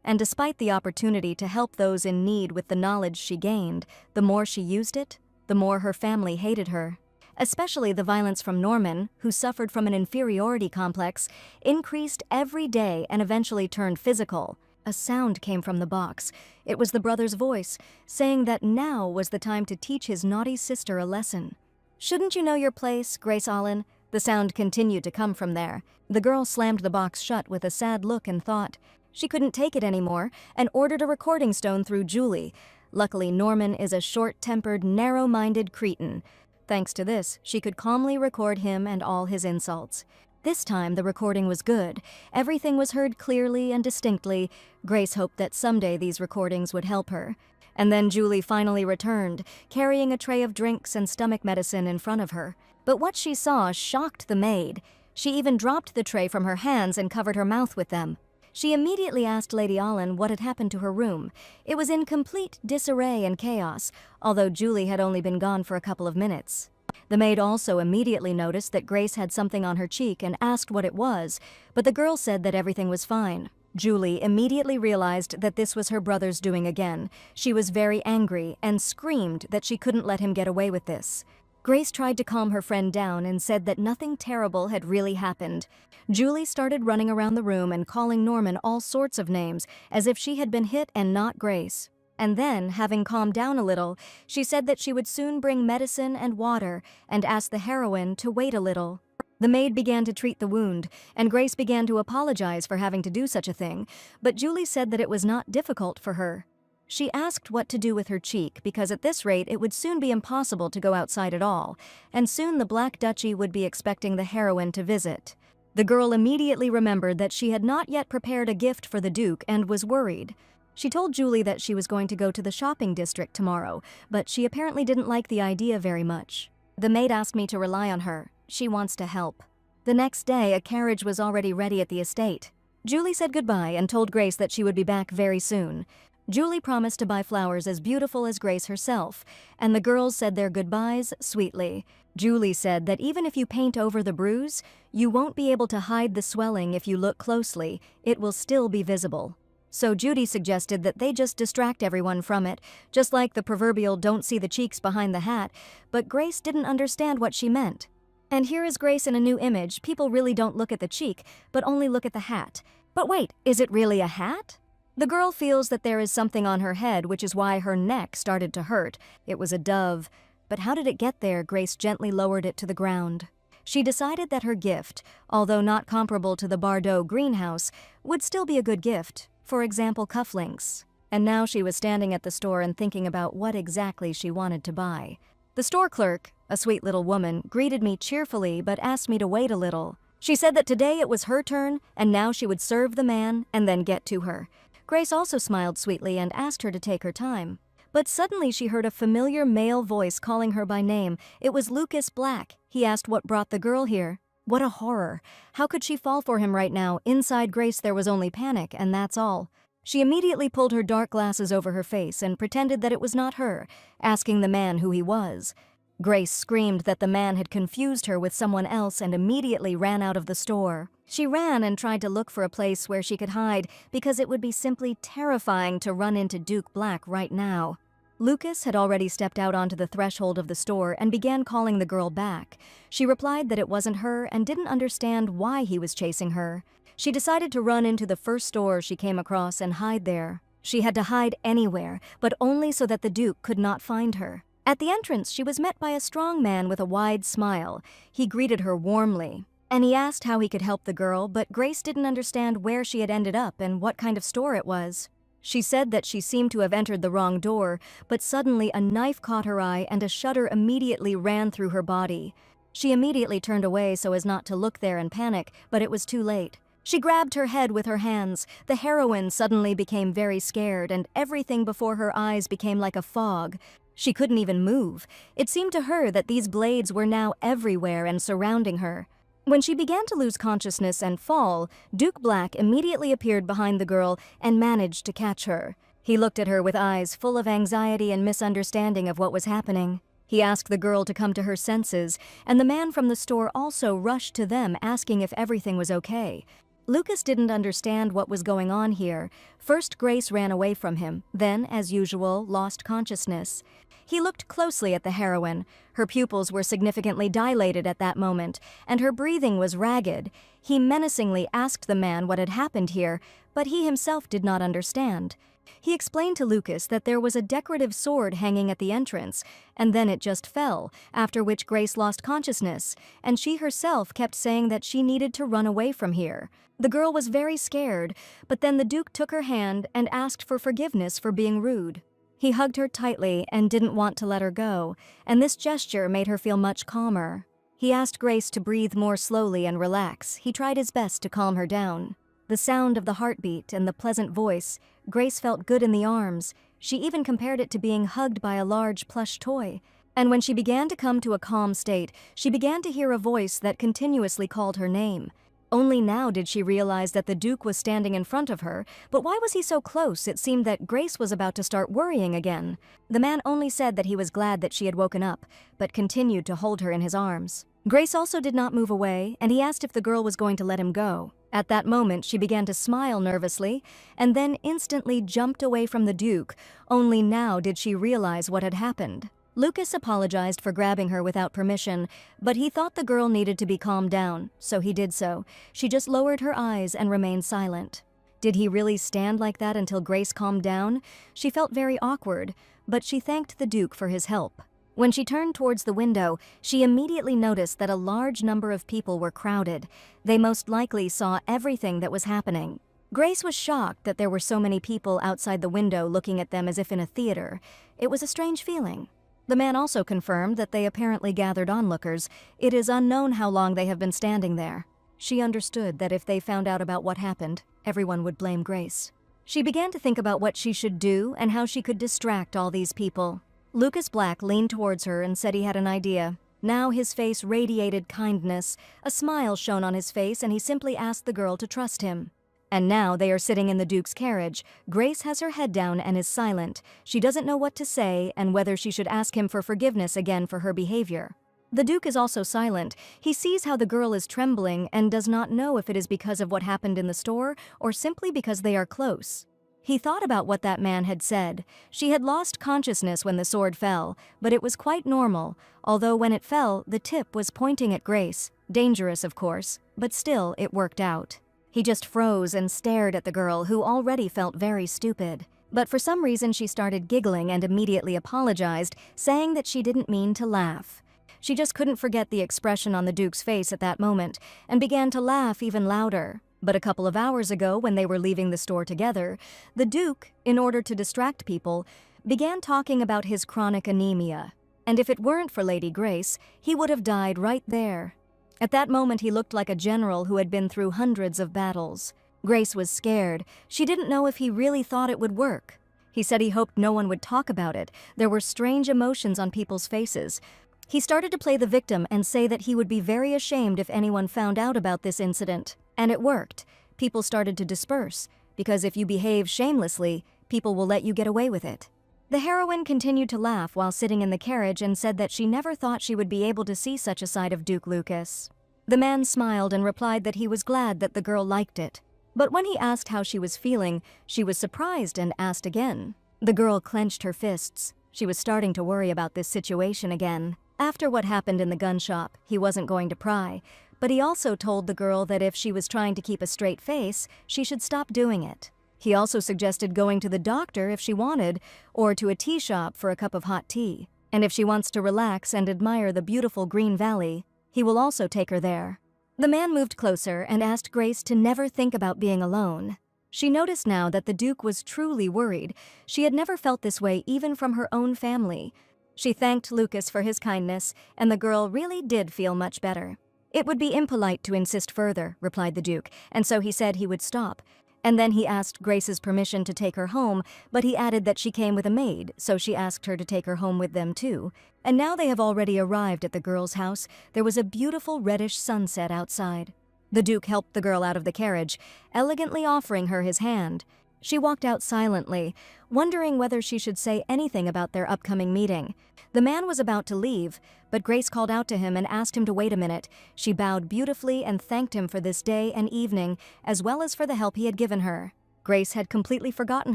And despite the opportunity to help those in need with the knowledge she gained, the more she used it, the more her family hated her. Especially the violence from Norman, who suffered from an inferiority complex, increased every day and eventually turned physical. A sound came from the box. It was the brother's voice, saying that now was the time to teach his naughty sister a lesson. "Shouldn't you know your place, Grace Allen?" The sound continued to come from there. The girl slammed the box shut with a sad look and thought. She couldn't take it anymore and ordered a recording stone through Julie. Luckily, Norman is a short-tempered, narrow-minded cretin. Thanks to this, she could calmly record him and all his insults. This time the recording was good. Everything was heard clearly and distinctly. Grace hoped that someday these recordings would help her. And then Julie finally returned, carrying a tray of drinks and stomach medicine in front of her. But what she saw shocked the maid. She even dropped the tray from her hands and covered her mouth with them. She immediately asked Lady Allen what had happened to her room. It was in complete disarray and chaos, although Julie had only been gone for a couple of minutes. The maid also immediately noticed that Grace had something on her cheek and asked what it was, but the girl said that everything was fine. Julie immediately realized that this was her brother's doing again. She was very angry and screamed that she couldn't let him get away with this. Grace tried to calm her friend down and said that nothing terrible had really happened. Julie started running around the room and calling Norman all sorts of names, as if she had been hit and not Grace. And then, having calmed down a little, she said that she would soon bring medicine and water and asked the heroine to wait a little. The maid began to treat the wound, and Grace began to apologize for having to do such a thing, but Julie said that it was not difficult for her. She asked what to do with her cheek because at this rate it would soon be impossible to go outside at all, and soon the Black Duchy would be expecting the heroine to visit. The girl immediately remembered that she had not yet prepared a gift for the Duke and was worried. She told Julie that she was going to go to the shopping district tomorrow, but she apparently didn't like the idea very much. The maid asked me to rely on her. She wants to help. The next day, a carriage was already ready at the estate. Julie said goodbye and told Grace that she would be back very soon. Julie promised to buy flowers as beautiful as Grace herself, and the girls said their goodbyes sweetly. Julie said that even if you paint over the bruise, you won't be able to hide the swelling if you look closely. It will still be visible. So Judy suggested that they just distract everyone from it, just like the proverbial don't see the cheeks behind the hat, but Grace didn't understand what she meant. And here is Grace in a new image. People really don't look at the cheek, but only look at the hat. But wait, is it really a hat? The girl feels that there is something on her head, which is why her neck started to hurt. It was a dove. But how did it get there? Grace gently lowered it to the ground. She decided that her gift, although not comparable to the Bardot greenhouse, would still be a good gift. For example, cufflinks. And now she was standing at the store and thinking about what exactly she wanted to buy. The store clerk, a sweet little woman, greeted me cheerfully but asked me to wait a little. She said that today it was her turn and now she would serve the man and then get to her. Grace also smiled sweetly and asked her to take her time. But suddenly she heard a familiar male voice calling her by name. It was Lucas Black. He asked what brought the girl here. What a horror. How could she fall for him right now? Inside Grace there was only panic, and that's all. She immediately pulled her dark glasses over her face and pretended that it was not her, asking the man who he was. Grace screamed that the man had confused her with someone else and immediately ran out of the store. She ran and tried to look for a place where she could hide because it would be simply terrifying to run into Duke Black right now. Lucas had already stepped out onto the threshold of the store and began calling the girl back. She replied that it wasn't her and didn't understand why he was chasing her. She decided to run into the first store she came across and hide there. She had to hide anywhere, but only so that the Duke could not find her. At the entrance, she was met by a strong man with a wide smile. He greeted her warmly, and he asked how he could help the girl, but Grace didn't understand where she had ended up and what kind of store it was. She said that she seemed to have entered the wrong door, but suddenly a knife caught her eye and a shudder immediately ran through her body. She immediately turned away so as not to look there and panic, but it was too late. She grabbed her head with her hands. The heroine suddenly became very scared, and everything before her eyes became like a fog. She couldn't even move. It seemed to her that these blades were now everywhere and surrounding her. When she began to lose consciousness and fall, Duke Black immediately appeared behind the girl and managed to catch her. He looked at her with eyes full of anxiety and misunderstanding of what was happening. He asked the girl to come to her senses, and the man from the store also rushed to them asking if everything was okay. Lucas didn't understand what was going on here. First, Grace ran away from him, then, as usual, lost consciousness. He looked closely at the heroine. Her pupils were significantly dilated at that moment, and her breathing was ragged. He menacingly asked the man what had happened here, but he himself did not understand. He explained to Lucas that there was a decorative sword hanging at the entrance, and then it just fell, after which Grace lost consciousness, and she herself kept saying that she needed to run away from here. The girl was very scared, but then the Duke took her hand and asked for forgiveness for being rude. He hugged her tightly and didn't want to let her go, and this gesture made her feel much calmer. He asked Grace to breathe more slowly and relax. He tried his best to calm her down. The sound of the heartbeat and the pleasant voice, Grace felt good in the arms. She even compared it to being hugged by a large plush toy. And when she began to come to a calm state, she began to hear a voice that continuously called her name. Only now did she realize that the Duke was standing in front of her, but why was he so close? It seemed that Grace was about to start worrying again. The man only said that he was glad that she had woken up, but continued to hold her in his arms. Grace also did not move away, and he asked if the girl was going to let him go. At that moment, she began to smile nervously, and then instantly jumped away from the Duke. Only now did she realize what had happened. Lucas apologized for grabbing her without permission, but he thought the girl needed to be calmed down, so he did so. She just lowered her eyes and remained silent. Did he really stand like that until Grace calmed down? She felt very awkward, but she thanked the Duke for his help. When she turned towards the window, she immediately noticed that a large number of people were crowded. They most likely saw everything that was happening. Grace was shocked that there were so many people outside the window looking at them as if in a theater. It was a strange feeling. The man also confirmed that they apparently gathered onlookers. It is unknown how long they have been standing there. She understood that if they found out about what happened, everyone would blame Grace. She began to think about what she should do and how she could distract all these people. Lucas Black leaned towards her and said he had an idea. Now his face radiated kindness. A smile shone on his face, and he simply asked the girl to trust him. And now they are sitting in the Duke's carriage. Grace has her head down and is silent. She doesn't know what to say and whether she should ask him for forgiveness again for her behavior. The Duke is also silent. He sees how the girl is trembling and does not know if it is because of what happened in the store or simply because they are close. He thought about what that man had said. She had lost consciousness when the sword fell, but it was quite normal, although when it fell, the tip was pointing at Grace. Dangerous, of course, but still it worked out. He just froze and stared at the girl, who already felt very stupid. But for some reason she started giggling and immediately apologized, saying that she didn't mean to laugh. She just couldn't forget the expression on the Duke's face at that moment, and began to laugh even louder. But a couple of hours ago, when they were leaving the store together, the Duke, in order to distract people, began talking about his chronic anemia. And if it weren't for Lady Grace, he would have died right there. At that moment, he looked like a general who had been through hundreds of battles. Grace was scared. She didn't know if he really thought it would work. He said he hoped no one would talk about it. There were strange emotions on people's faces. He started to play the victim and say that he would be very ashamed if anyone found out about this incident. And it worked. People started to disperse, because if you behave shamelessly, people will let you get away with it. The heroine continued to laugh while sitting in the carriage and said that she never thought she would be able to see such a side of Duke Lucas. The man smiled and replied that he was glad that the girl liked it. But when he asked how she was feeling, she was surprised and asked again. The girl clenched her fists. She was starting to worry about this situation again. After what happened in the gun shop, he wasn't going to pry, but he also told the girl that if she was trying to keep a straight face, she should stop doing it. He also suggested going to the doctor if she wanted, or to a tea shop for a cup of hot tea. And if she wants to relax and admire the beautiful Green Valley, he will also take her there. The man moved closer and asked Grace to never think about being alone. She noticed now that the Duke was truly worried. She had never felt this way even from her own family. She thanked Lucas for his kindness, and the girl really did feel much better. "It would be impolite to insist further," replied the Duke, and so he said he would stop. And then he asked Grace's permission to take her home, but he added that she came with a maid, so she asked her to take her home with them too. And now they have already arrived at the girl's house. There was a beautiful reddish sunset outside. The Duke helped the girl out of the carriage, elegantly offering her his hand. She walked out silently, wondering whether she should say anything about their upcoming meeting. The man was about to leave, but Grace called out to him and asked him to wait a minute. She bowed beautifully and thanked him for this day and evening, as well as for the help he had given her. Grace had completely forgotten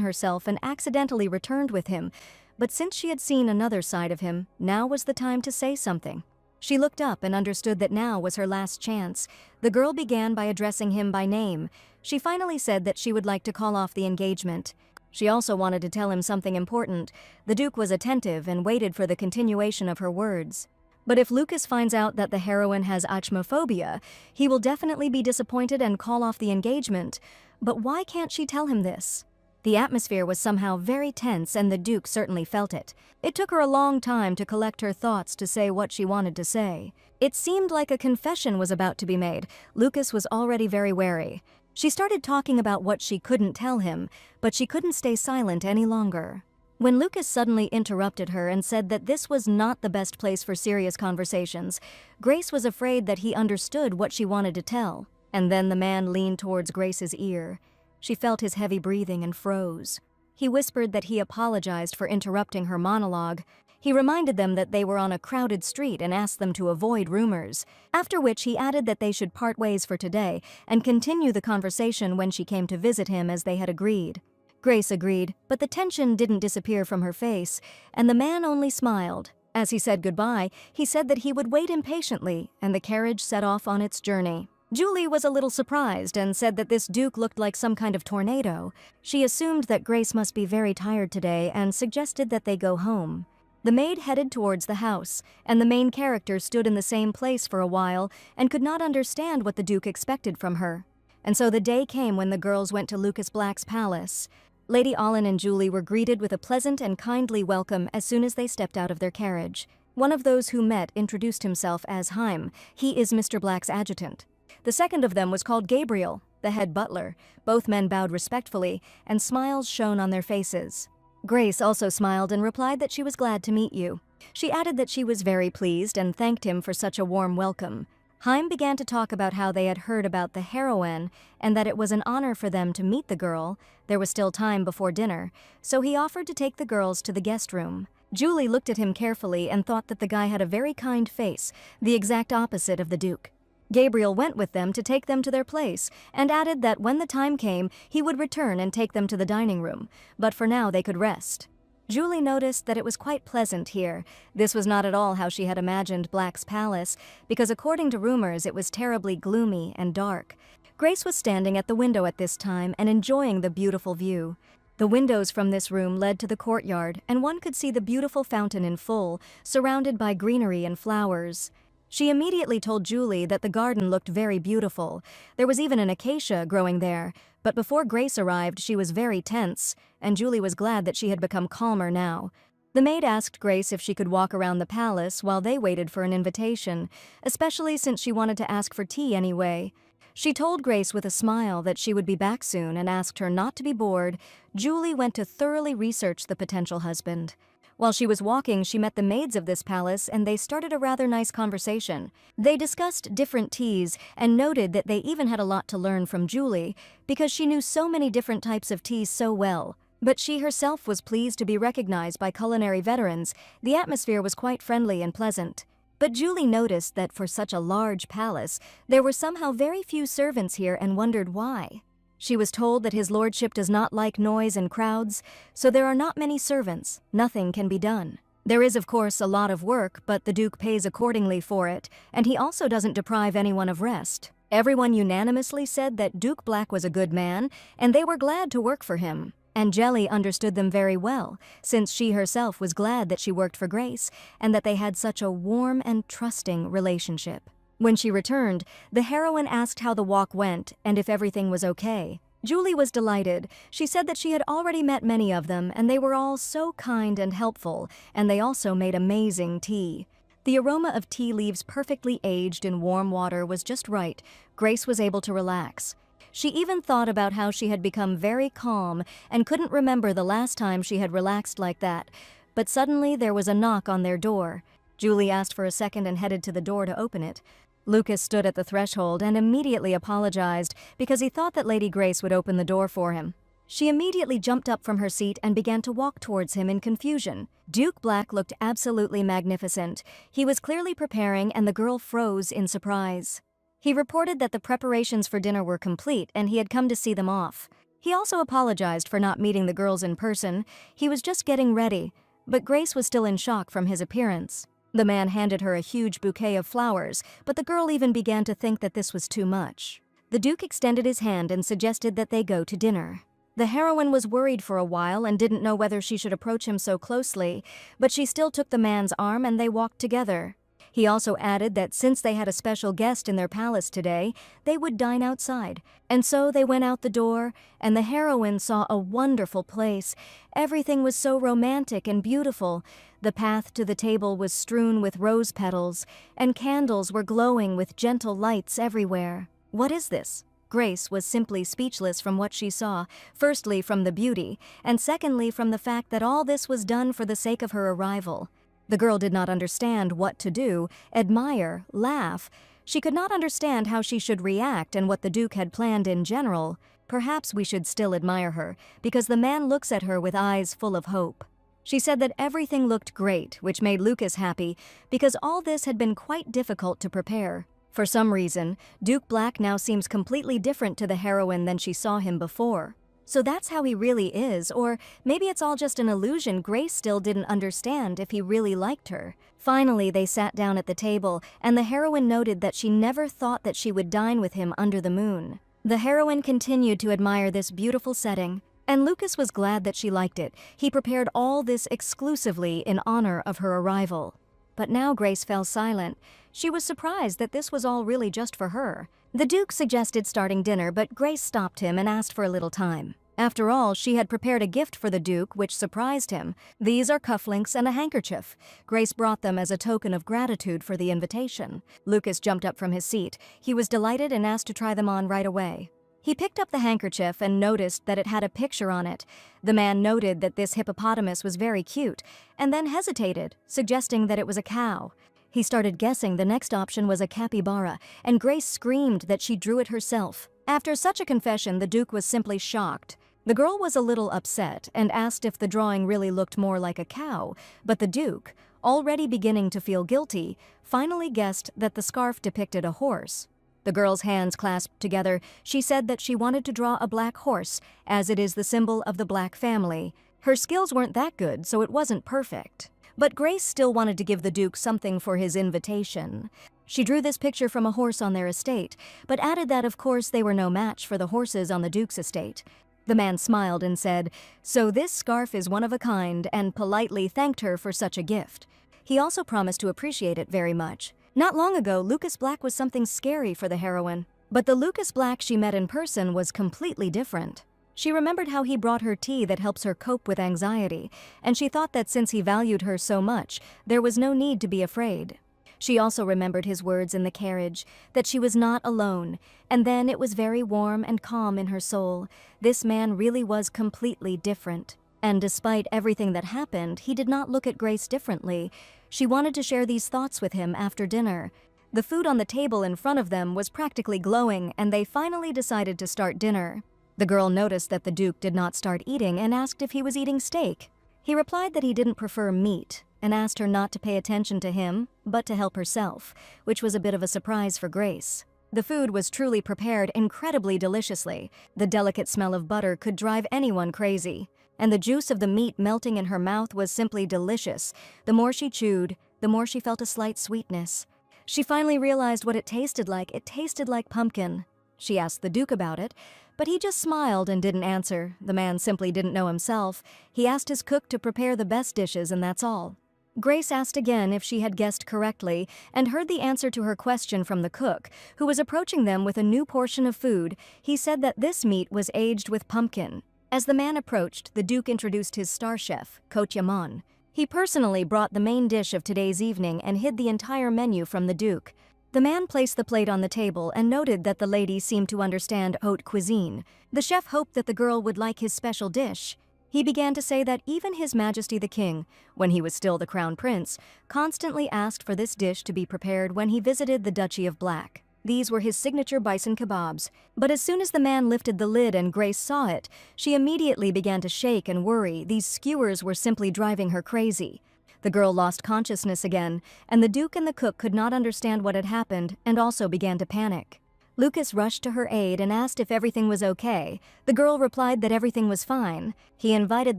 herself and accidentally returned with him, but since she had seen another side of him, now was the time to say something. She looked up and understood that now was her last chance. The girl began by addressing him by name. She finally said that she would like to call off the engagement. She also wanted to tell him something important. The Duke was attentive and waited for the continuation of her words. But if Lucas finds out that the heroine has achmophobia, he will definitely be disappointed and call off the engagement. But why can't she tell him this? The atmosphere was somehow very tense, and the Duke certainly felt it. It took her a long time to collect her thoughts to say what she wanted to say. It seemed like a confession was about to be made. Lucas was already very wary. She started talking about what she couldn't tell him, but she couldn't stay silent any longer. When Lucas suddenly interrupted her and said that this was not the best place for serious conversations, Grace was afraid that he understood what she wanted to tell. And then the man leaned towards Grace's ear. She felt his heavy breathing and froze. He whispered that he apologized for interrupting her monologue. He reminded them that they were on a crowded street and asked them to avoid rumors, after which he added that they should part ways for today and continue the conversation when she came to visit him as they had agreed. Grace agreed, but the tension didn't disappear from her face, and the man only smiled. As he said goodbye, he said that he would wait impatiently, and the carriage set off on its journey. Julie was a little surprised and said that this Duke looked like some kind of tornado. She assumed that Grace must be very tired today and suggested that they go home. The maid headed towards the house, and the main character stood in the same place for a while and could not understand what the Duke expected from her. And so the day came when the girls went to Lucas Black's palace. Lady Allen and Julie were greeted with a pleasant and kindly welcome as soon as they stepped out of their carriage. One of those who met introduced himself as Haim. He is Mr. Black's adjutant. The second of them was called Gabriel, the head butler. Both men bowed respectfully, and smiles shone on their faces. Grace also smiled and replied that she was glad to meet you. She added that she was very pleased and thanked him for such a warm welcome. Haim began to talk about how they had heard about the heroine and that it was an honor for them to meet the girl. There was still time before dinner, so he offered to take the girls to the guest room. Julie looked at him carefully and thought that the guy had a very kind face, the exact opposite of the Duke. Gabriel went with them to take them to their place and added that when the time came, he would return and take them to the dining room, but for now they could rest. Julie noticed that it was quite pleasant here. This was not at all how she had imagined Black's palace, because according to rumors it was terribly gloomy and dark. Grace was standing at the window at this time and enjoying the beautiful view. The windows from this room led to the courtyard, and one could see the beautiful fountain in full, surrounded by greenery and flowers. She immediately told Julie that the garden looked very beautiful. There was even an acacia growing there, but before Grace arrived she was very tense, and Julie was glad that she had become calmer now. The maid asked Grace if she could walk around the palace while they waited for an invitation, especially since she wanted to ask for tea anyway. She told Grace with a smile that she would be back soon and asked her not to be bored. Julie went to thoroughly research the potential husband. While she was walking, she met the maids of this palace and they started a rather nice conversation. They discussed different teas and noted that they even had a lot to learn from Julie because she knew so many different types of teas so well. But she herself was pleased to be recognized by culinary veterans. The atmosphere was quite friendly and pleasant. But Julie noticed that for such a large palace, there were somehow very few servants here and wondered why. She was told that his lordship does not like noise and crowds, so there are not many servants. Nothing can be done. There is, of course, a lot of work, but the Duke pays accordingly for it, and he also doesn't deprive anyone of rest. Everyone unanimously said that Duke Black was a good man, and they were glad to work for him. And Jelly understood them very well, since she herself was glad that she worked for Grace, and that they had such a warm and trusting relationship. When she returned, the heroine asked how the walk went and if everything was okay. Julie was delighted. She said that she had already met many of them and they were all so kind and helpful, and they also made amazing tea. The aroma of tea leaves perfectly aged in warm water was just right. Grace was able to relax. She even thought about how she had become very calm and couldn't remember the last time she had relaxed like that. But suddenly there was a knock on their door. Julie asked for a second and headed to the door to open it. Lucas stood at the threshold and immediately apologized because he thought that Lady Grace would open the door for him. She immediately jumped up from her seat and began to walk towards him in confusion. Duke Black looked absolutely magnificent. He was clearly preparing and the girl froze in surprise. He reported that the preparations for dinner were complete and he had come to see them off. He also apologized for not meeting the girls in person. He was just getting ready, but Grace was still in shock from his appearance. The man handed her a huge bouquet of flowers, but the girl even began to think that this was too much. The Duke extended his hand and suggested that they go to dinner. The heroine was worried for a while and didn't know whether she should approach him so closely, but she still took the man's arm and they walked together. He also added that since they had a special guest in their palace today, they would dine outside. And so they went out the door, and the heroine saw a wonderful place. Everything was so romantic and beautiful. The path to the table was strewn with rose petals, and candles were glowing with gentle lights everywhere. "What is this?" Grace was simply speechless from what she saw, firstly from the beauty, and secondly from the fact that all this was done for the sake of her arrival. The girl did not understand what to do, admire, laugh. She could not understand how she should react and what the Duke had planned in general. Perhaps we should still admire her, because the man looks at her with eyes full of hope. She said that everything looked great, which made Lucas happy, because all this had been quite difficult to prepare. For some reason, Duke Black now seems completely different to the heroine than she saw him before. So that's how he really is, or maybe it's all just an illusion Grace still didn't understand if he really liked her. Finally, they sat down at the table, and the heroine noted that she never thought that she would dine with him under the moon. The heroine continued to admire this beautiful setting, and Lucas was glad that she liked it. He prepared all this exclusively in honor of her arrival. But now Grace fell silent. She was surprised that this was all really just for her. The Duke suggested starting dinner, but Grace stopped him and asked for a little time. After all, she had prepared a gift for the Duke, which surprised him. These are cufflinks and a handkerchief. Grace brought them as a token of gratitude for the invitation. Lucas jumped up from his seat. He was delighted and asked to try them on right away. He picked up the handkerchief and noticed that it had a picture on it. The man noted that this hippopotamus was very cute, and then hesitated, suggesting that it was a cow. He started guessing the next option was a capybara, and Grace screamed that she drew it herself. After such a confession, the Duke was simply shocked. The girl was a little upset and asked if the drawing really looked more like a cow, but the Duke, already beginning to feel guilty, finally guessed that the scarf depicted a horse. The girl's hands clasped together. She said that she wanted to draw a black horse, as it is the symbol of the Black family. Her skills weren't that good, so it wasn't perfect. But Grace still wanted to give the Duke something for his invitation. She drew this picture from a horse on their estate, but added that of course they were no match for the horses on the Duke's estate. The man smiled and said, "So this scarf is one of a kind," and politely thanked her for such a gift. He also promised to appreciate it very much. Not long ago, Lucas Black was something scary for the heroine, but the Lucas Black she met in person was completely different. She remembered how he brought her tea that helps her cope with anxiety, and she thought that since he valued her so much, there was no need to be afraid. She also remembered his words in the carriage, that she was not alone, and then it was very warm and calm in her soul. This man really was completely different. And despite everything that happened, he did not look at Grace differently. She wanted to share these thoughts with him after dinner. The food on the table in front of them was practically glowing, and they finally decided to start dinner. The girl noticed that the Duke did not start eating and asked if he was eating steak. He replied that he didn't prefer meat, and asked her not to pay attention to him, but to help herself, which was a bit of a surprise for Grace. The food was truly prepared incredibly deliciously. The delicate smell of butter could drive anyone crazy, and the juice of the meat melting in her mouth was simply delicious. The more she chewed, the more she felt a slight sweetness. She finally realized what it tasted like. It tasted like pumpkin. She asked the Duke about it, but he just smiled and didn't answer. The man simply didn't know himself. He asked his cook to prepare the best dishes, and that's all. Grace asked again if she had guessed correctly and heard the answer to her question from the cook, who was approaching them with a new portion of food. He said that this meat was aged with pumpkin. As the man approached, the Duke introduced his star chef, Yaman. He personally brought the main dish of today's evening and hid the entire menu from the Duke. The man placed the plate on the table and noted that the lady seemed to understand haute cuisine. The chef hoped that the girl would like his special dish. He began to say that even His Majesty the King, when he was still the Crown Prince, constantly asked for this dish to be prepared when he visited the Duchy of Black. These were his signature bison kebabs. But as soon as the man lifted the lid and Grace saw it, she immediately began to shake and worry. These skewers were simply driving her crazy. The girl lost consciousness again, and the Duke and the cook could not understand what had happened and also began to panic. Lucas rushed to her aid and asked if everything was okay. The girl replied that everything was fine. He invited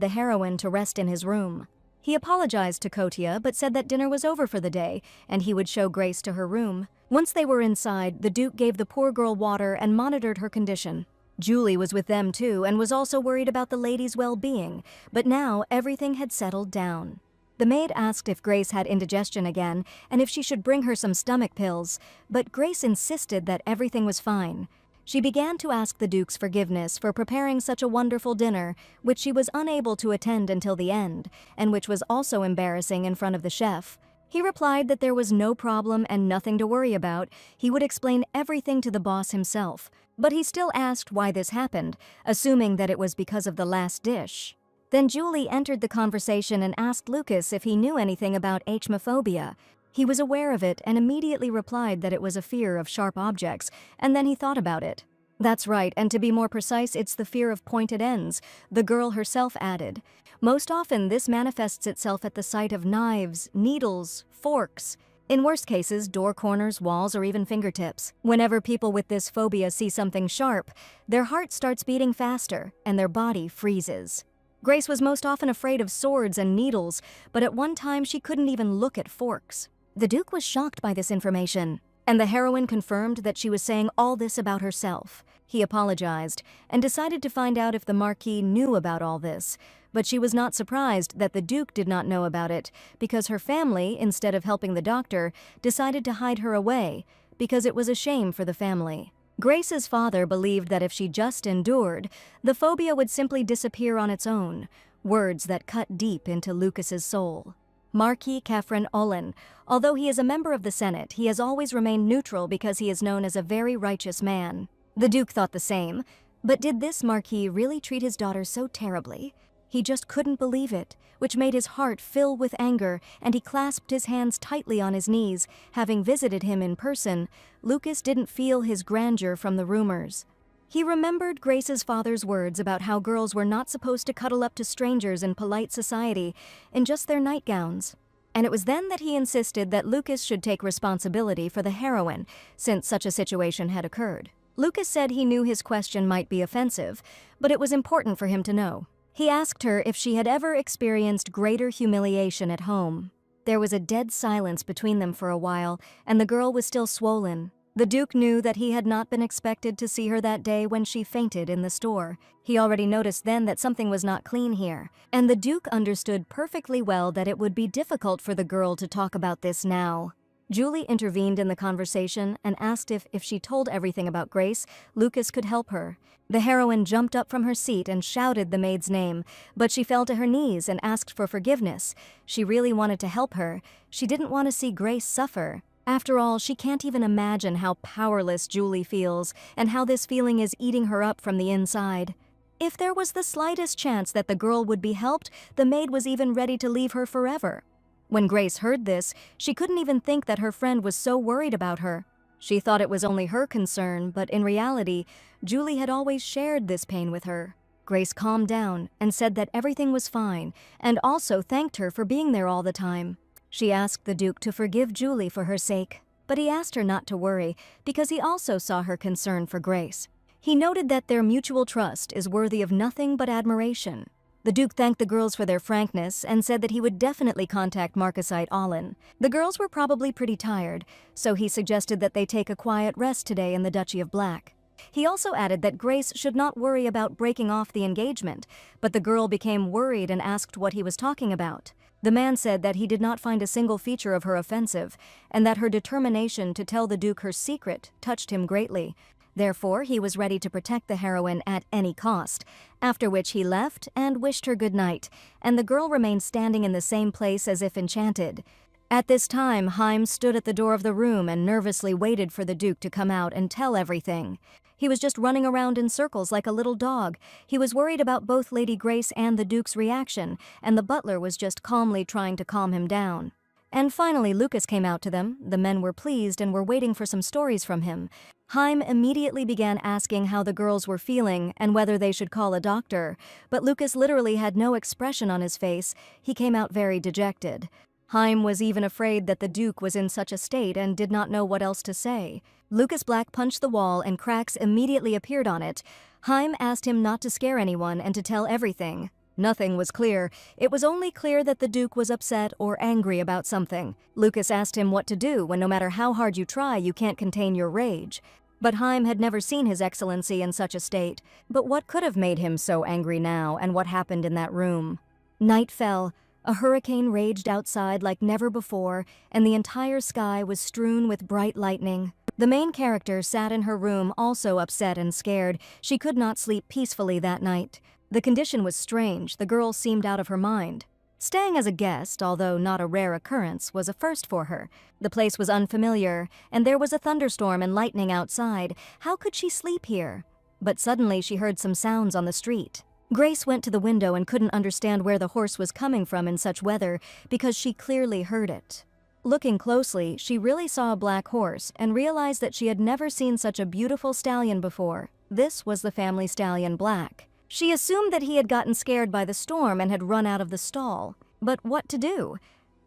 the heroine to rest in his room. He apologized to Kotia but said that dinner was over for the day and he would show Grace to her room. Once they were inside, the Duke gave the poor girl water and monitored her condition. Julie was with them too and was also worried about the lady's well-being, but now everything had settled down. The maid asked if Grace had indigestion again and if she should bring her some stomach pills, but Grace insisted that everything was fine. She began to ask the Duke's forgiveness for preparing such a wonderful dinner, which she was unable to attend until the end, and which was also embarrassing in front of the chef. He replied that there was no problem and nothing to worry about. He would explain everything to the boss himself. But he still asked why this happened, assuming that it was because of the last dish. Then Julie entered the conversation and asked Lucas if he knew anything about achmophobia. He was aware of it and immediately replied that it was a fear of sharp objects, and then he thought about it. That's right, and to be more precise, it's the fear of pointed ends, the girl herself added. Most often, this manifests itself at the sight of knives, needles, forks. In worst cases, door corners, walls, or even fingertips. Whenever people with this phobia see something sharp, their heart starts beating faster, and their body freezes. Grace was most often afraid of swords and needles, but at one time she couldn't even look at forks. The Duke was shocked by this information, and the heroine confirmed that she was saying all this about herself. He apologized and decided to find out if the Marquis knew about all this, but she was not surprised that the Duke did not know about it because her family, instead of helping the doctor, decided to hide her away because it was a shame for the family. Grace's father believed that if she just endured, the phobia would simply disappear on its own, words that cut deep into Lucas's soul. Marquis Kefren Olin. Although he is a member of the Senate, he has always remained neutral because he is known as a very righteous man. The Duke thought the same, but did this Marquis really treat his daughter so terribly? He just couldn't believe it, which made his heart fill with anger, and he clasped his hands tightly on his knees. Having visited him in person, Lucas didn't feel his grandeur from the rumors. He remembered Grace's father's words about how girls were not supposed to cuddle up to strangers in polite society in just their nightgowns. And it was then that he insisted that Lucas should take responsibility for the heroine, since such a situation had occurred. Lucas said he knew his question might be offensive, but it was important for him to know. He asked her if she had ever experienced greater humiliation at home. There was a dead silence between them for a while, and the girl was still swollen. The Duke knew that he had not been expected to see her that day when she fainted in the store. He already noticed then that something was not clean here, and the Duke understood perfectly well that it would be difficult for the girl to talk about this now. Julie intervened in the conversation and asked if she told everything about Grace, Lucas could help her. The heroine jumped up from her seat and shouted the maid's name, but she fell to her knees and asked for forgiveness. She really wanted to help her. She didn't want to see Grace suffer. After all, she can't even imagine how powerless Julie feels and how this feeling is eating her up from the inside. If there was the slightest chance that the girl would be helped, the maid was even ready to leave her forever. When Grace heard this, she couldn't even think that her friend was so worried about her. She thought it was only her concern, but in reality, Julie had always shared this pain with her. Grace calmed down and said that everything was fine, and also thanked her for being there all the time. She asked the Duke to forgive Julie for her sake, but he asked her not to worry because he also saw her concern for Grace. He noted that their mutual trust is worthy of nothing but admiration. The Duke thanked the girls for their frankness and said that he would definitely contact Marquis Olin. The girls were probably pretty tired, so he suggested that they take a quiet rest today in the Duchy of Black. He also added that Grace should not worry about breaking off the engagement, but the girl became worried and asked what he was talking about. The man said that he did not find a single feature of her offensive, and that her determination to tell the Duke her secret touched him greatly. Therefore, he was ready to protect the heroine at any cost, after which he left and wished her good night, and the girl remained standing in the same place as if enchanted. At this time, Haim stood at the door of the room and nervously waited for the Duke to come out and tell everything. He was just running around in circles like a little dog. He was worried about both Lady Grace and the Duke's reaction, and the butler was just calmly trying to calm him down. And finally, Lucas came out to them. The men were pleased and were waiting for some stories from him. Haim immediately began asking how the girls were feeling and whether they should call a doctor, but Lucas literally had no expression on his face. He came out very dejected. Haim was even afraid that the Duke was in such a state and did not know what else to say. Lucas Black punched the wall and cracks immediately appeared on it. Haim asked him not to scare anyone and to tell everything. Nothing was clear. It was only clear that the Duke was upset or angry about something. Lucas asked him what to do when no matter how hard you try, you can't contain your rage. But Haim had never seen His Excellency in such a state. But what could have made him so angry now, and what happened in that room? Night fell. A hurricane raged outside like never before, and the entire sky was strewn with bright lightning. The main character sat in her room, also upset and scared. She could not sleep peacefully that night. The condition was strange. The girl seemed out of her mind. Staying as a guest, although not a rare occurrence, was a first for her. The place was unfamiliar, and there was a thunderstorm and lightning outside. How could she sleep here? But suddenly she heard some sounds on the street. Grace went to the window and couldn't understand where the horse was coming from in such weather because she clearly heard it. Looking closely, she really saw a black horse and realized that she had never seen such a beautiful stallion before. This was the family stallion, Black. She assumed that he had gotten scared by the storm and had run out of the stall. But what to do?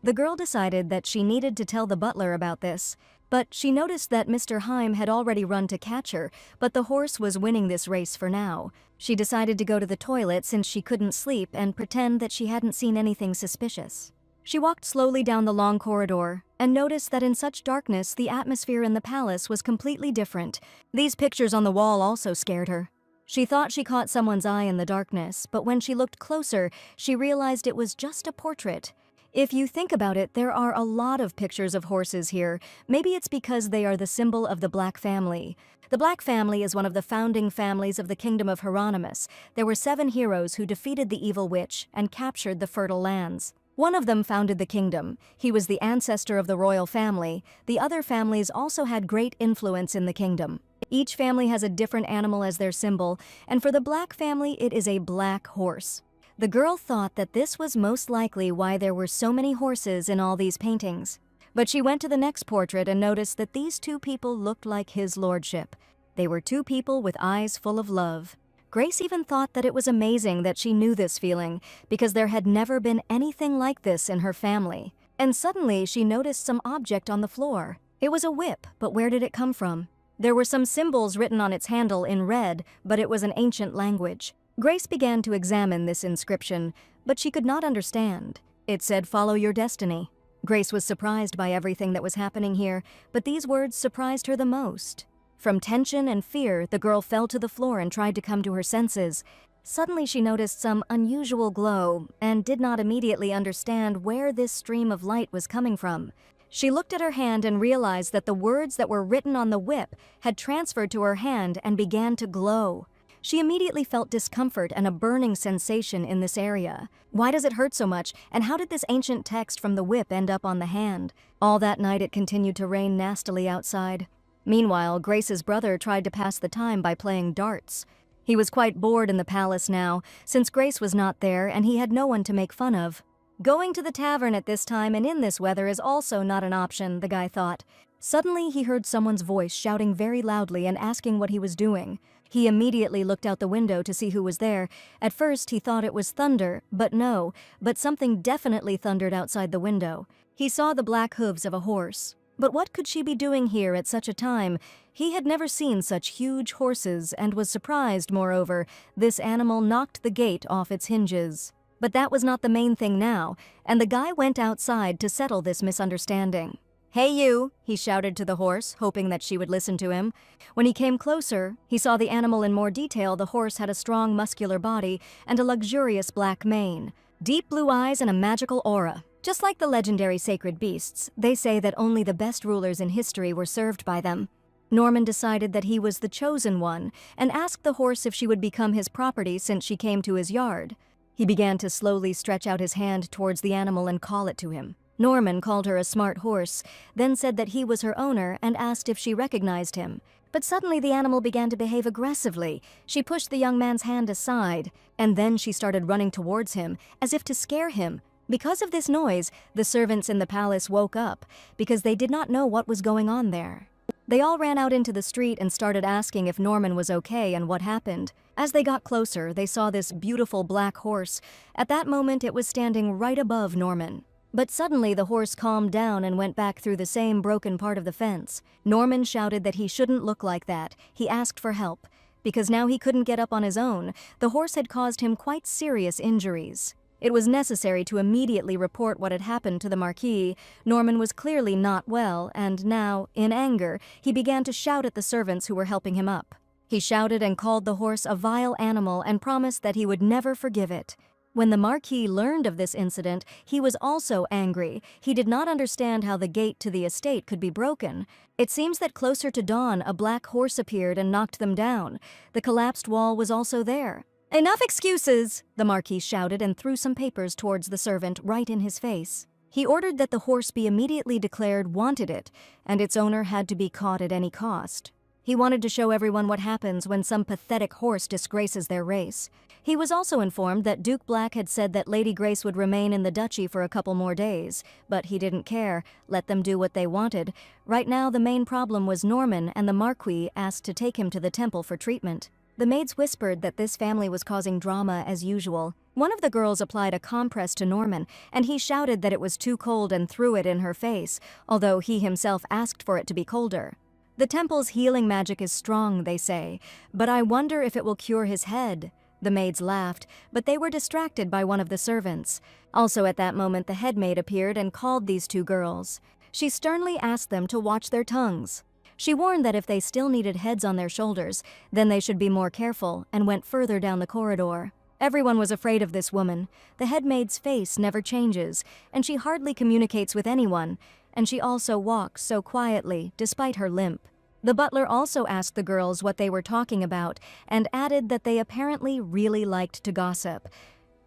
The girl decided that she needed to tell the butler about this, but she noticed that Mr. Heim had already run to catch her, but the horse was winning this race for now. She decided to go to the toilet since she couldn't sleep and pretend that she hadn't seen anything suspicious. She walked slowly down the long corridor and noticed that in such darkness the atmosphere in the palace was completely different. These pictures on the wall also scared her. She thought she caught someone's eye in the darkness, but when she looked closer, she realized it was just a portrait. If you think about it, there are a lot of pictures of horses here. Maybe it's because they are the symbol of the Black family. The Black family is one of the founding families of the kingdom of Hieronymus. There were 7 heroes who defeated the evil witch and captured the fertile lands. One of them founded the kingdom. He was the ancestor of the royal family. The other families also had great influence in the kingdom. Each family has a different animal as their symbol, and for the Black family, it is a black horse. The girl thought that this was most likely why there were so many horses in all these paintings. But she went to the next portrait and noticed that these 2 people looked like his lordship. They were 2 people with eyes full of love. Grace even thought that it was amazing that she knew this feeling, because there had never been anything like this in her family. And suddenly she noticed some object on the floor. It was a whip, but where did it come from? There were some symbols written on its handle in red, but it was an ancient language. Grace began to examine this inscription, but she could not understand. It said, "Follow your destiny." Grace was surprised by everything that was happening here, but these words surprised her the most. From tension and fear, the girl fell to the floor and tried to come to her senses. Suddenly she noticed some unusual glow and did not immediately understand where this stream of light was coming from. She looked at her hand and realized that the words that were written on the whip had transferred to her hand and began to glow. She immediately felt discomfort and a burning sensation in this area. Why does it hurt so much, and how did this ancient text from the whip end up on the hand? All that night it continued to rain nastily outside. Meanwhile, Grace's brother tried to pass the time by playing darts. He was quite bored in the palace now, since Grace was not there and he had no one to make fun of. Going to the tavern at this time and in this weather is also not an option, the guy thought. Suddenly he heard someone's voice shouting very loudly and asking what he was doing. He immediately looked out the window to see who was there. At first he thought it was thunder, but something definitely thundered outside the window. He saw the black hooves of a horse. But what could she be doing here at such a time? He had never seen such huge horses and was surprised, moreover. This animal knocked the gate off its hinges. But that was not the main thing now, and the guy went outside to settle this misunderstanding. "Hey you," he shouted to the horse, hoping that she would listen to him. When he came closer, he saw the animal in more detail. The horse had a strong, muscular body and a luxurious black mane, deep blue eyes and a magical aura. Just like the legendary sacred beasts, they say that only the best rulers in history were served by them. Norman decided that he was the chosen one and asked the horse if she would become his property since she came to his yard. He began to slowly stretch out his hand towards the animal and call it to him. Norman called her a smart horse, then said that he was her owner and asked if she recognized him. But suddenly the animal began to behave aggressively. She pushed the young man's hand aside, and then she started running towards him, as if to scare him. Because of this noise, the servants in the palace woke up, because they did not know what was going on there. They all ran out into the street and started asking if Norman was okay and what happened. As they got closer, they saw this beautiful black horse. At that moment, it was standing right above Norman. But suddenly the horse calmed down and went back through the same broken part of the fence. Norman shouted that he shouldn't look like that. He asked for help. Because now he couldn't get up on his own, the horse had caused him quite serious injuries. It was necessary to immediately report what had happened to the Marquis. Norman was clearly not well, and now, in anger, he began to shout at the servants who were helping him up. He shouted and called the horse a vile animal and promised that he would never forgive it. When the Marquis learned of this incident, he was also angry. He did not understand how the gate to the estate could be broken. It seems that closer to dawn, a black horse appeared and knocked them down. The collapsed wall was also there. "Enough excuses!" the Marquis shouted and threw some papers towards the servant right in his face. He ordered that the horse be immediately declared wanted, and its owner had to be caught at any cost. He wanted to show everyone what happens when some pathetic horse disgraces their race. He was also informed that Duke Black had said that Lady Grace would remain in the duchy for a couple more days, but he didn't care. Let them do what they wanted. Right now, the main problem was Norman, and the Marquis asked to take him to the temple for treatment. The maids whispered that this family was causing drama as usual. One of the girls applied a compress to Norman, and he shouted that it was too cold and threw it in her face, although he himself asked for it to be colder. The temple's healing magic is strong, they say, but I wonder if it will cure his head. The maids laughed, but they were distracted by one of the servants. Also at that moment, the head maid appeared and called these two girls. She sternly asked them to watch their tongues. She warned that if they still needed heads on their shoulders, then they should be more careful, and went further down the corridor. Everyone was afraid of this woman. The head maid's face never changes, and she hardly communicates with anyone, and she also walks so quietly, despite her limp. The butler also asked the girls what they were talking about, and added that they apparently really liked to gossip.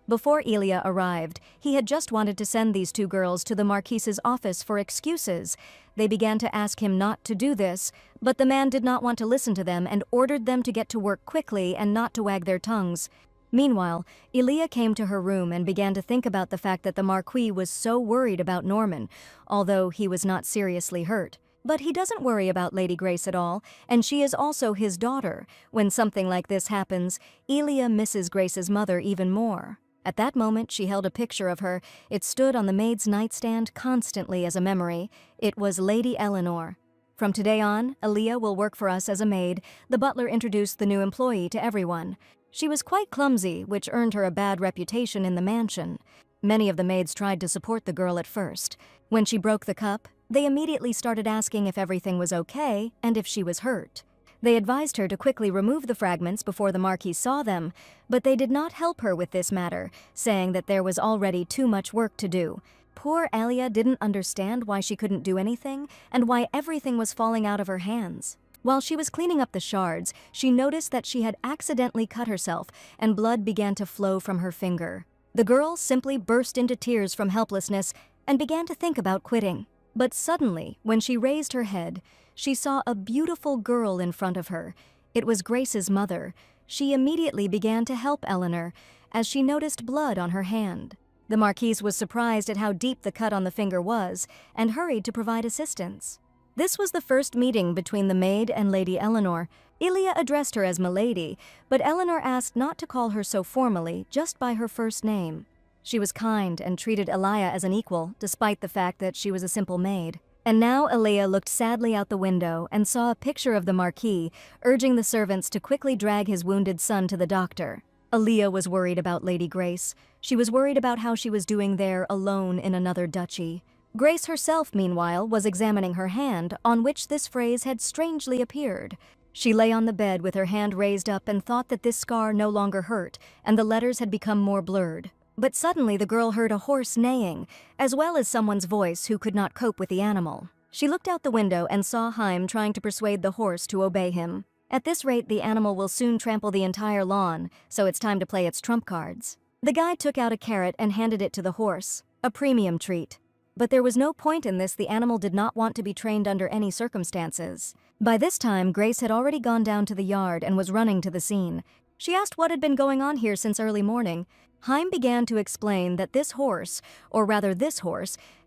Before Elia arrived, he had just wanted to send these two girls to the Marquise's office for excuses. They began to ask him not to do this, but the man did not want to listen to them and ordered them to get to work quickly and not to wag their tongues. Meanwhile, Elia came to her room and began to think about the fact that the Marquis was so worried about Norman, although he was not seriously hurt. But he doesn't worry about Lady Grace at all, and she is also his daughter. When something like this happens, Elia misses Grace's mother even more. At that moment, she held a picture of her. It stood on the maid's nightstand constantly as a memory. It was Lady Eleanor. "From today on, Elia will work for us as a maid." The butler introduced the new employee to everyone. She was quite clumsy, which earned her a bad reputation in the mansion. Many of the maids tried to support the girl at first. When she broke the cup, they immediately started asking if everything was okay and if she was hurt. They advised her to quickly remove the fragments before the Marquis saw them, but they did not help her with this matter, saying that there was already too much work to do. Poor Alia didn't understand why she couldn't do anything and why everything was falling out of her hands. While she was cleaning up the shards, she noticed that she had accidentally cut herself and blood began to flow from her finger. The girl simply burst into tears from helplessness and began to think about quitting. But suddenly, when she raised her head, she saw a beautiful girl in front of her. It was Grace's mother. She immediately began to help Eleanor, as she noticed blood on her hand. The Marquise was surprised at how deep the cut on the finger was, and hurried to provide assistance. This was the first meeting between the maid and Lady Eleanor. Elia addressed her as Milady, but Eleanor asked not to call her so formally, just by her first name. She was kind and treated Elia as an equal, despite the fact that she was a simple maid. And now Elia looked sadly out the window and saw a picture of the Marquis, urging the servants to quickly drag his wounded son to the doctor. Elia was worried about Lady Grace. She was worried about how she was doing there alone in another duchy. Grace herself, meanwhile, was examining her hand, on which this phrase had strangely appeared. She lay on the bed with her hand raised up and thought that this scar no longer hurt, and the letters had become more blurred. But suddenly the girl heard a horse neighing, as well as someone's voice who could not cope with the animal. She looked out the window and saw Haim trying to persuade the horse to obey him. At this rate, the animal will soon trample the entire lawn, so it's time to play its trump cards. The guy took out a carrot and handed it to the horse, a premium treat. But there was no point in this. The animal did not want to be trained under any circumstances. By this time, Grace had already gone down to the yard and was running to the scene. She asked what had been going on here since early morning. Haim began to explain that this horse,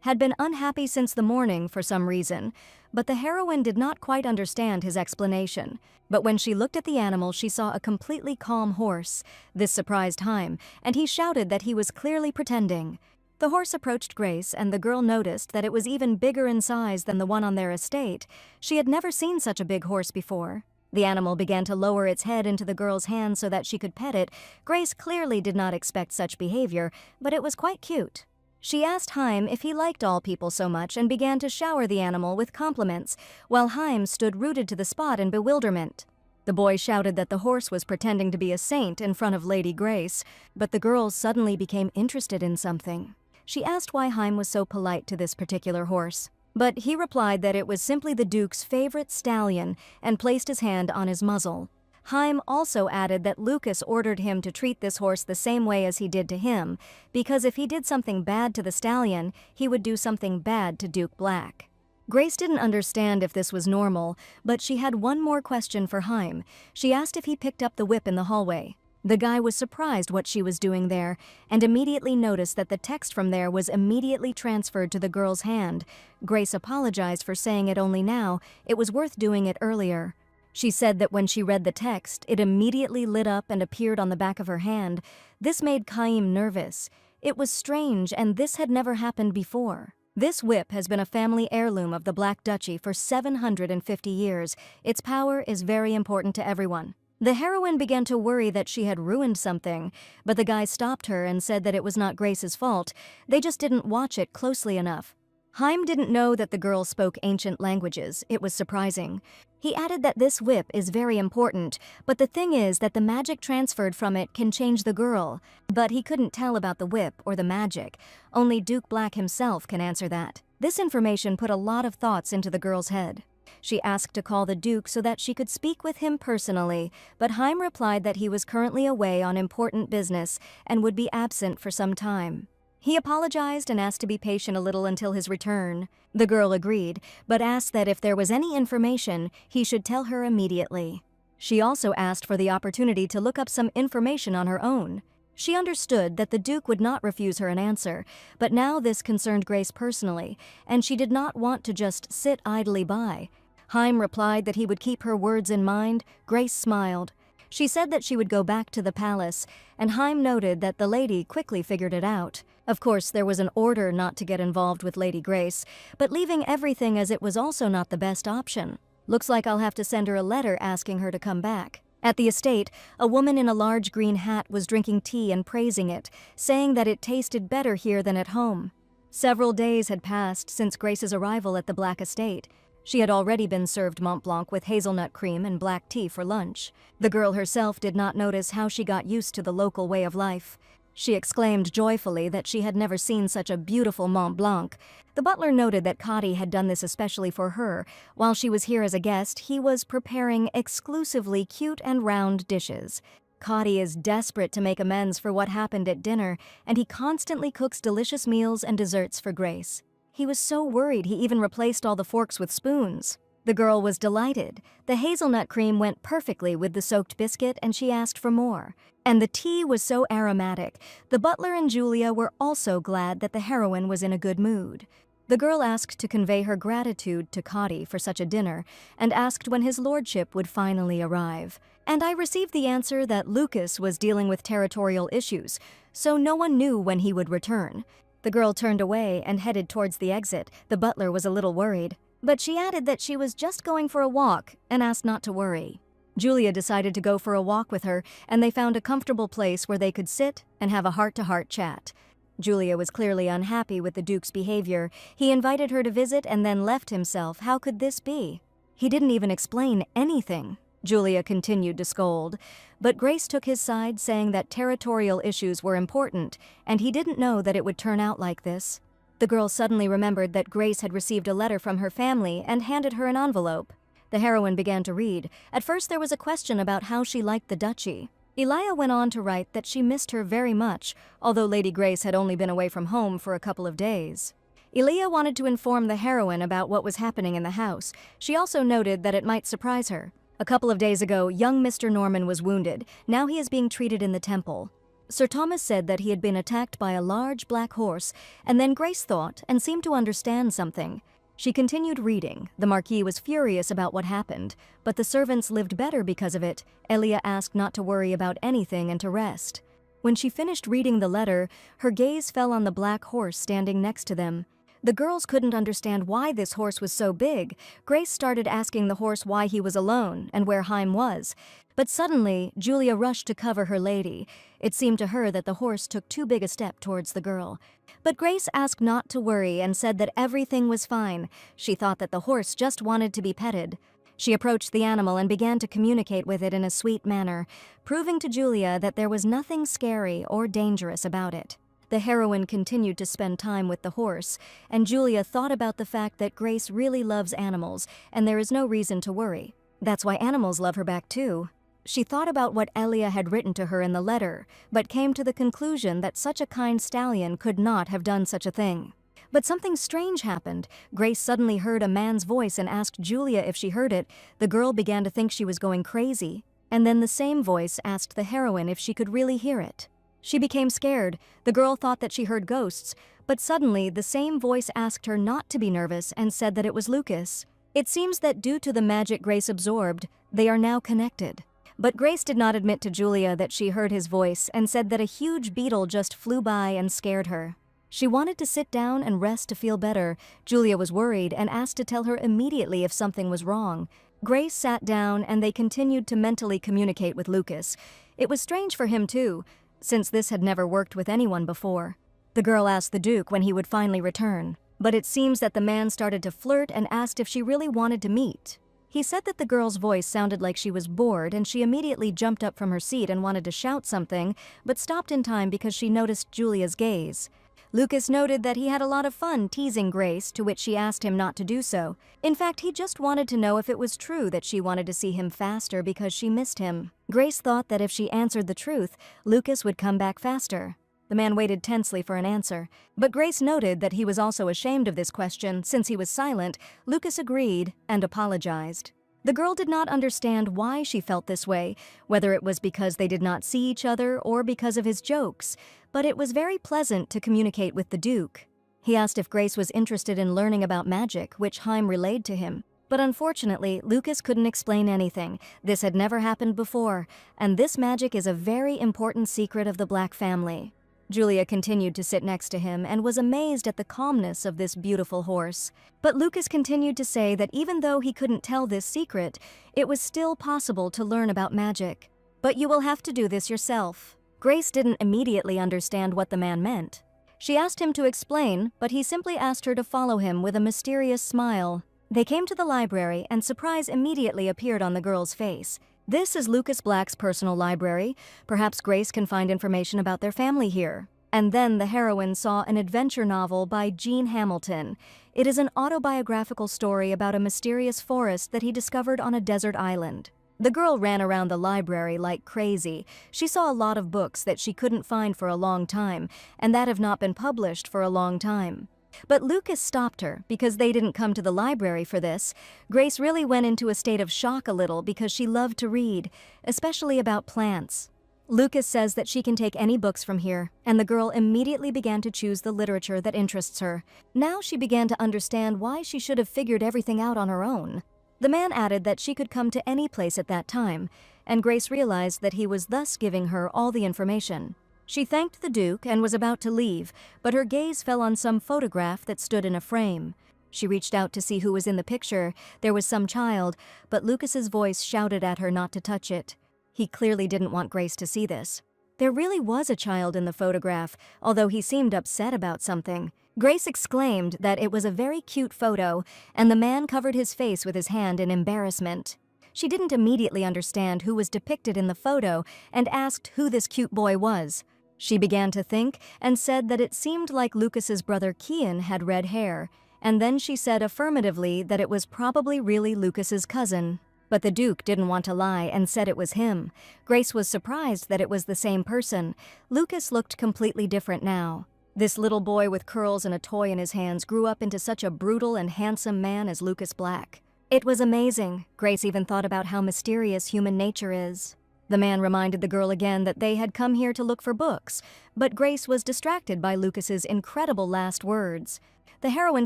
had been unhappy since the morning for some reason, but the heroine did not quite understand his explanation. But when she looked at the animal, she saw a completely calm horse. This surprised Haim, and he shouted that he was clearly pretending. The horse approached Grace, and the girl noticed that it was even bigger in size than the one on their estate. She had never seen such a big horse before. The animal began to lower its head into the girl's hand so that she could pet it. Grace clearly did not expect such behavior, but it was quite cute. She asked Haim if he liked all people so much and began to shower the animal with compliments, while Haim stood rooted to the spot in bewilderment. The boy shouted that the horse was pretending to be a saint in front of Lady Grace, but the girl suddenly became interested in something. She asked why Haim was so polite to this particular horse, but he replied that it was simply the Duke's favorite stallion and placed his hand on his muzzle. Haim also added that Lucas ordered him to treat this horse the same way as he did to him, because if he did something bad to the stallion, he would do something bad to Duke Black. Grace didn't understand if this was normal, but she had one more question for Haim. She asked if he picked up the whip in the hallway. The guy was surprised what she was doing there, and immediately noticed that the text from there was immediately transferred to the girl's hand. Grace apologized for saying it only now. It was worth doing it earlier. She said that when she read the text, it immediately lit up and appeared on the back of her hand. This made Haim nervous. It was strange, and this had never happened before. This whip has been a family heirloom of the Black Duchy for 750 years. Its power is very important to everyone. The heroine began to worry that she had ruined something, but the guy stopped her and said that it was not Grace's fault. They just didn't watch it closely enough. Haim didn't know that the girl spoke ancient languages. It was surprising. He added that this whip is very important, but the thing is that the magic transferred from it can change the girl. But he couldn't tell about the whip or the magic. Only Duke Black himself can answer that. This information put a lot of thoughts into the girl's head. She asked to call the Duke so that she could speak with him personally, but Haim replied that he was currently away on important business and would be absent for some time. He apologized and asked to be patient a little until his return. The girl agreed, but asked that if there was any information, he should tell her immediately. She also asked for the opportunity to look up some information on her own. She understood that the Duke would not refuse her an answer, but now this concerned Grace personally, and she did not want to just sit idly by. Haim replied that he would keep her words in mind. Grace smiled. She said that she would go back to the palace, and Haim noted that the lady quickly figured it out. Of course, there was an order not to get involved with Lady Grace, but leaving everything as it was also not the best option. Looks like I'll have to send her a letter asking her to come back. At the estate, a woman in a large green hat was drinking tea and praising it, saying that it tasted better here than at home. Several days had passed since Grace's arrival at the Black Estate. She had already been served Mont Blanc with hazelnut cream and black tea for lunch. The girl herself did not notice how she got used to the local way of life. She exclaimed joyfully that she had never seen such a beautiful Mont Blanc. The butler noted that Cotty had done this especially for her. While she was here as a guest, he was preparing exclusively cute and round dishes. Cotty is desperate to make amends for what happened at dinner, and he constantly cooks delicious meals and desserts for Grace. He was so worried he even replaced all the forks with spoons. The girl was delighted. The hazelnut cream went perfectly with the soaked biscuit, and she asked for more. And the tea was so aromatic. The butler and Julia were also glad that the heroine was in a good mood. The girl asked to convey her gratitude to Cotty for such a dinner, and asked when his lordship would finally arrive. And I received the answer that Lucas was dealing with territorial issues, so no one knew when he would return. The girl turned away and headed towards the exit. The butler was a little worried, but she added that she was just going for a walk and asked not to worry. Julia decided to go for a walk with her, and they found a comfortable place where they could sit and have a heart-to-heart chat. Julia was clearly unhappy with the Duke's behavior. He invited her to visit and then left himself. How could this be? He didn't even explain anything. Julia continued to scold, but Grace took his side, saying that territorial issues were important, and he didn't know that it would turn out like this. The girl suddenly remembered that Grace had received a letter from her family and handed her an envelope. The heroine began to read. At first there was a question about how she liked the duchy. Elia went on to write that she missed her very much, although Lady Grace had only been away from home for a couple of days. Elia wanted to inform the heroine about what was happening in the house. She also noted that it might surprise her. A couple of days ago, young Mr. Norman was wounded. Now he is being treated in the temple. Sir Thomas said that he had been attacked by a large black horse, and then Grace thought and seemed to understand something. She continued reading. The Marquis was furious about what happened, but the servants lived better because of it. Elia asked not to worry about anything and to rest. When she finished reading the letter, her gaze fell on the black horse standing next to them. The girls couldn't understand why this horse was so big. Grace started asking the horse why he was alone and where Haim was. But suddenly, Julia rushed to cover her lady. It seemed to her that the horse took too big a step towards the girl. But Grace asked not to worry and said that everything was fine. She thought that the horse just wanted to be petted. She approached the animal and began to communicate with it in a sweet manner, proving to Julia that there was nothing scary or dangerous about it. The heroine continued to spend time with the horse, and Julia thought about the fact that Grace really loves animals, and there is no reason to worry. That's why animals love her back too. She thought about what Elia had written to her in the letter, but came to the conclusion that such a kind stallion could not have done such a thing. But something strange happened. Grace suddenly heard a man's voice and asked Julia if she heard it. The girl began to think she was going crazy. And then the same voice asked the heroine if she could really hear it. She became scared. The girl thought that she heard ghosts, but suddenly the same voice asked her not to be nervous and said that it was Lucas. It seems that due to the magic Grace absorbed, they are now connected. But Grace did not admit to Julia that she heard his voice and said that a huge beetle just flew by and scared her. She wanted to sit down and rest to feel better. Julia was worried and asked to tell her immediately if something was wrong. Grace sat down and they continued to mentally communicate with Lucas. It was strange for him too, since this had never worked with anyone before. The girl asked the Duke when he would finally return, but it seems that the man started to flirt and asked if she really wanted to meet. He said that the girl's voice sounded like she was bored, and she immediately jumped up from her seat and wanted to shout something, but stopped in time because she noticed Julia's gaze. Lucas noted that he had a lot of fun teasing Grace, to which she asked him not to do so. In fact, he just wanted to know if it was true that she wanted to see him faster because she missed him. Grace thought that if she answered the truth, Lucas would come back faster. The man waited tensely for an answer, but Grace noted that he was also ashamed of this question. Since he was silent, Lucas agreed and apologized. The girl did not understand why she felt this way, whether it was because they did not see each other or because of his jokes, but it was very pleasant to communicate with the Duke. He asked if Grace was interested in learning about magic, which Haim relayed to him. But unfortunately, Lucas couldn't explain anything. This had never happened before, and this magic is a very important secret of the Black family. Julia continued to sit next to him and was amazed at the calmness of this beautiful horse. But Lucas continued to say that even though he couldn't tell this secret, it was still possible to learn about magic. But you will have to do this yourself. Grace didn't immediately understand what the man meant. She asked him to explain, but he simply asked her to follow him with a mysterious smile. They came to the library, and surprise immediately appeared on the girl's face. This is Lucas Black's personal library. Perhaps Grace can find information about their family here. And then the heroine saw an adventure novel by Jean Hamilton. It is an autobiographical story about a mysterious forest that he discovered on a desert island. The girl ran around the library like crazy. She saw a lot of books that she couldn't find for a long time, and that have not been published for a long time. But Lucas stopped her because they didn't come to the library for this. Grace really went into a state of shock a little because she loved to read, especially about plants. Lucas says that she can take any books from here, and the girl immediately began to choose the literature that interests her. Now she began to understand why she should have figured everything out on her own. The man added that she could come to any place at that time, and Grace realized that he was thus giving her all the information. She thanked the Duke and was about to leave, but her gaze fell on some photograph that stood in a frame. She reached out to see who was in the picture. There was some child, but Lucas's voice shouted at her not to touch it. He clearly didn't want Grace to see this. There really was a child in the photograph, although he seemed upset about something. Grace exclaimed that it was a very cute photo, and the man covered his face with his hand in embarrassment. She didn't immediately understand who was depicted in the photo and asked who this cute boy was. She began to think and said that it seemed like Lucas's brother Kian had red hair, and then she said affirmatively that it was probably really Lucas's cousin. But the Duke didn't want to lie and said it was him. Grace was surprised that it was the same person. Lucas looked completely different now. This little boy with curls and a toy in his hands grew up into such a brutal and handsome man as Lucas Black. It was amazing. Grace even thought about how mysterious human nature is. The man reminded the girl again that they had come here to look for books, but Grace was distracted by Lucas's incredible last words. The heroine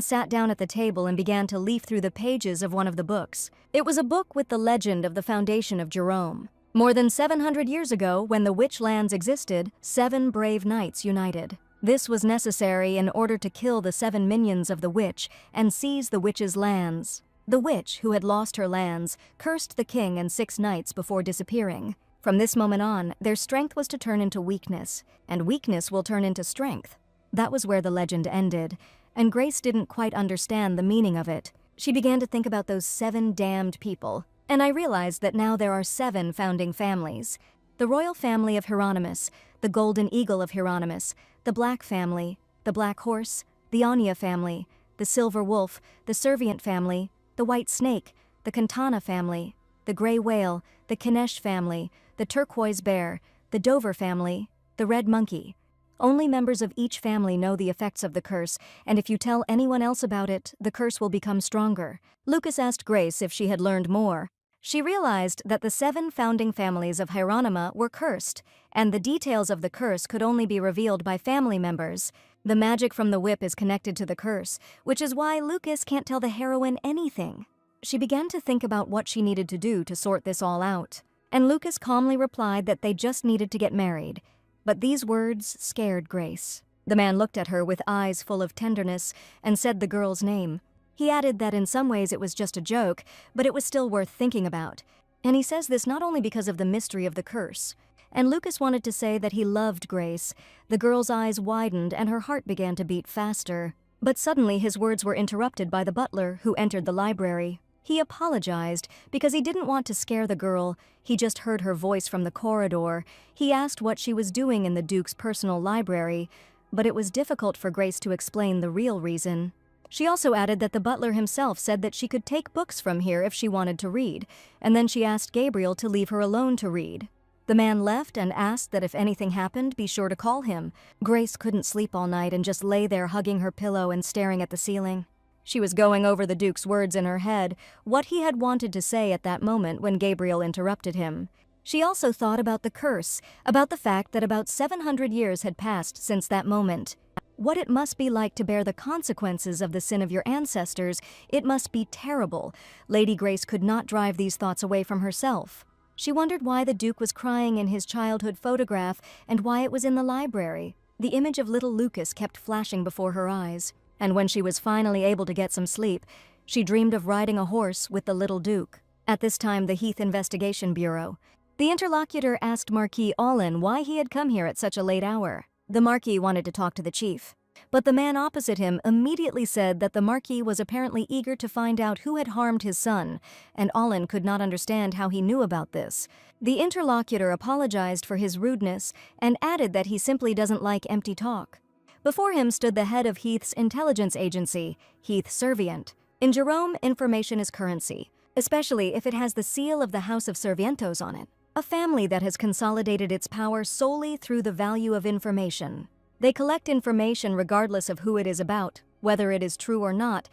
sat down at the table and began to leaf through the pages of one of the books. It was a book with the legend of the foundation of Jerome. More than 700 years ago, when the Witch Lands existed, 7 brave knights united. This was necessary in order to kill the 7 minions of the witch and seize the witch's lands. The witch, who had lost her lands, cursed the king and 6 knights before disappearing. From this moment on, their strength was to turn into weakness, and weakness will turn into strength. That was where the legend ended, and Grace didn't quite understand the meaning of it. She began to think about those 7 damned people, and I realized that now there are 7 founding families. The royal family of Hieronymus, the golden eagle of Hieronymus, the black family, the black horse, the Anya family, the silver wolf, the Servient family, the white snake, the Kantana family, the gray whale, the Kinesh family, the turquoise bear, the Dover family, the red monkey. Only members of each family know the effects of the curse, and if you tell anyone else about it, the curse will become stronger. Lucas asked Grace if she had learned more. She realized that the 7 founding families of Hieronyma were cursed, and the details of the curse could only be revealed by family members. The magic from the whip is connected to the curse, which is why Lucas can't tell the heroine anything. She began to think about what she needed to do to sort this all out, and Lucas calmly replied that they just needed to get married. But these words scared Grace. The man looked at her with eyes full of tenderness and said the girl's name. He added that in some ways it was just a joke, but it was still worth thinking about. And he says this not only because of the mystery of the curse. And Lucas wanted to say that he loved Grace. The girl's eyes widened and her heart began to beat faster. But suddenly his words were interrupted by the butler, who entered the library. He apologized because he didn't want to scare the girl. He just heard her voice from the corridor. He asked what she was doing in the Duke's personal library, but it was difficult for Grace to explain the real reason. She also added that the butler himself said that she could take books from here if she wanted to read, and then she asked Gabriel to leave her alone to read. The man left and asked that if anything happened, be sure to call him. Grace couldn't sleep all night and just lay there hugging her pillow and staring at the ceiling. She was going over the Duke's words in her head, what he had wanted to say at that moment when Gabriel interrupted him. She also thought about the curse, about the fact that about 700 years had passed since that moment. What it must be like to bear the consequences of the sin of your ancestors, it must be terrible. Lady Grace could not drive these thoughts away from herself. She wondered why the Duke was crying in his childhood photograph and why it was in the library. The image of little Lucas kept flashing before her eyes. And when she was finally able to get some sleep, she dreamed of riding a horse with the little Duke. At this time, the Heath Investigation Bureau. The interlocutor asked Marquis Allen why he had come here at such a late hour. The Marquis wanted to talk to the chief, but the man opposite him immediately said that the Marquis was apparently eager to find out who had harmed his son, and Allen could not understand how he knew about this. The interlocutor apologized for his rudeness and added that he simply doesn't like empty talk. Before him stood the head of Heath's intelligence agency, Heath Servient. In Jerome, information is currency, especially if it has the seal of the House of Servientos on it, a family that has consolidated its power solely through the value of information. They collect information regardless of who it is about, whether it is true or not.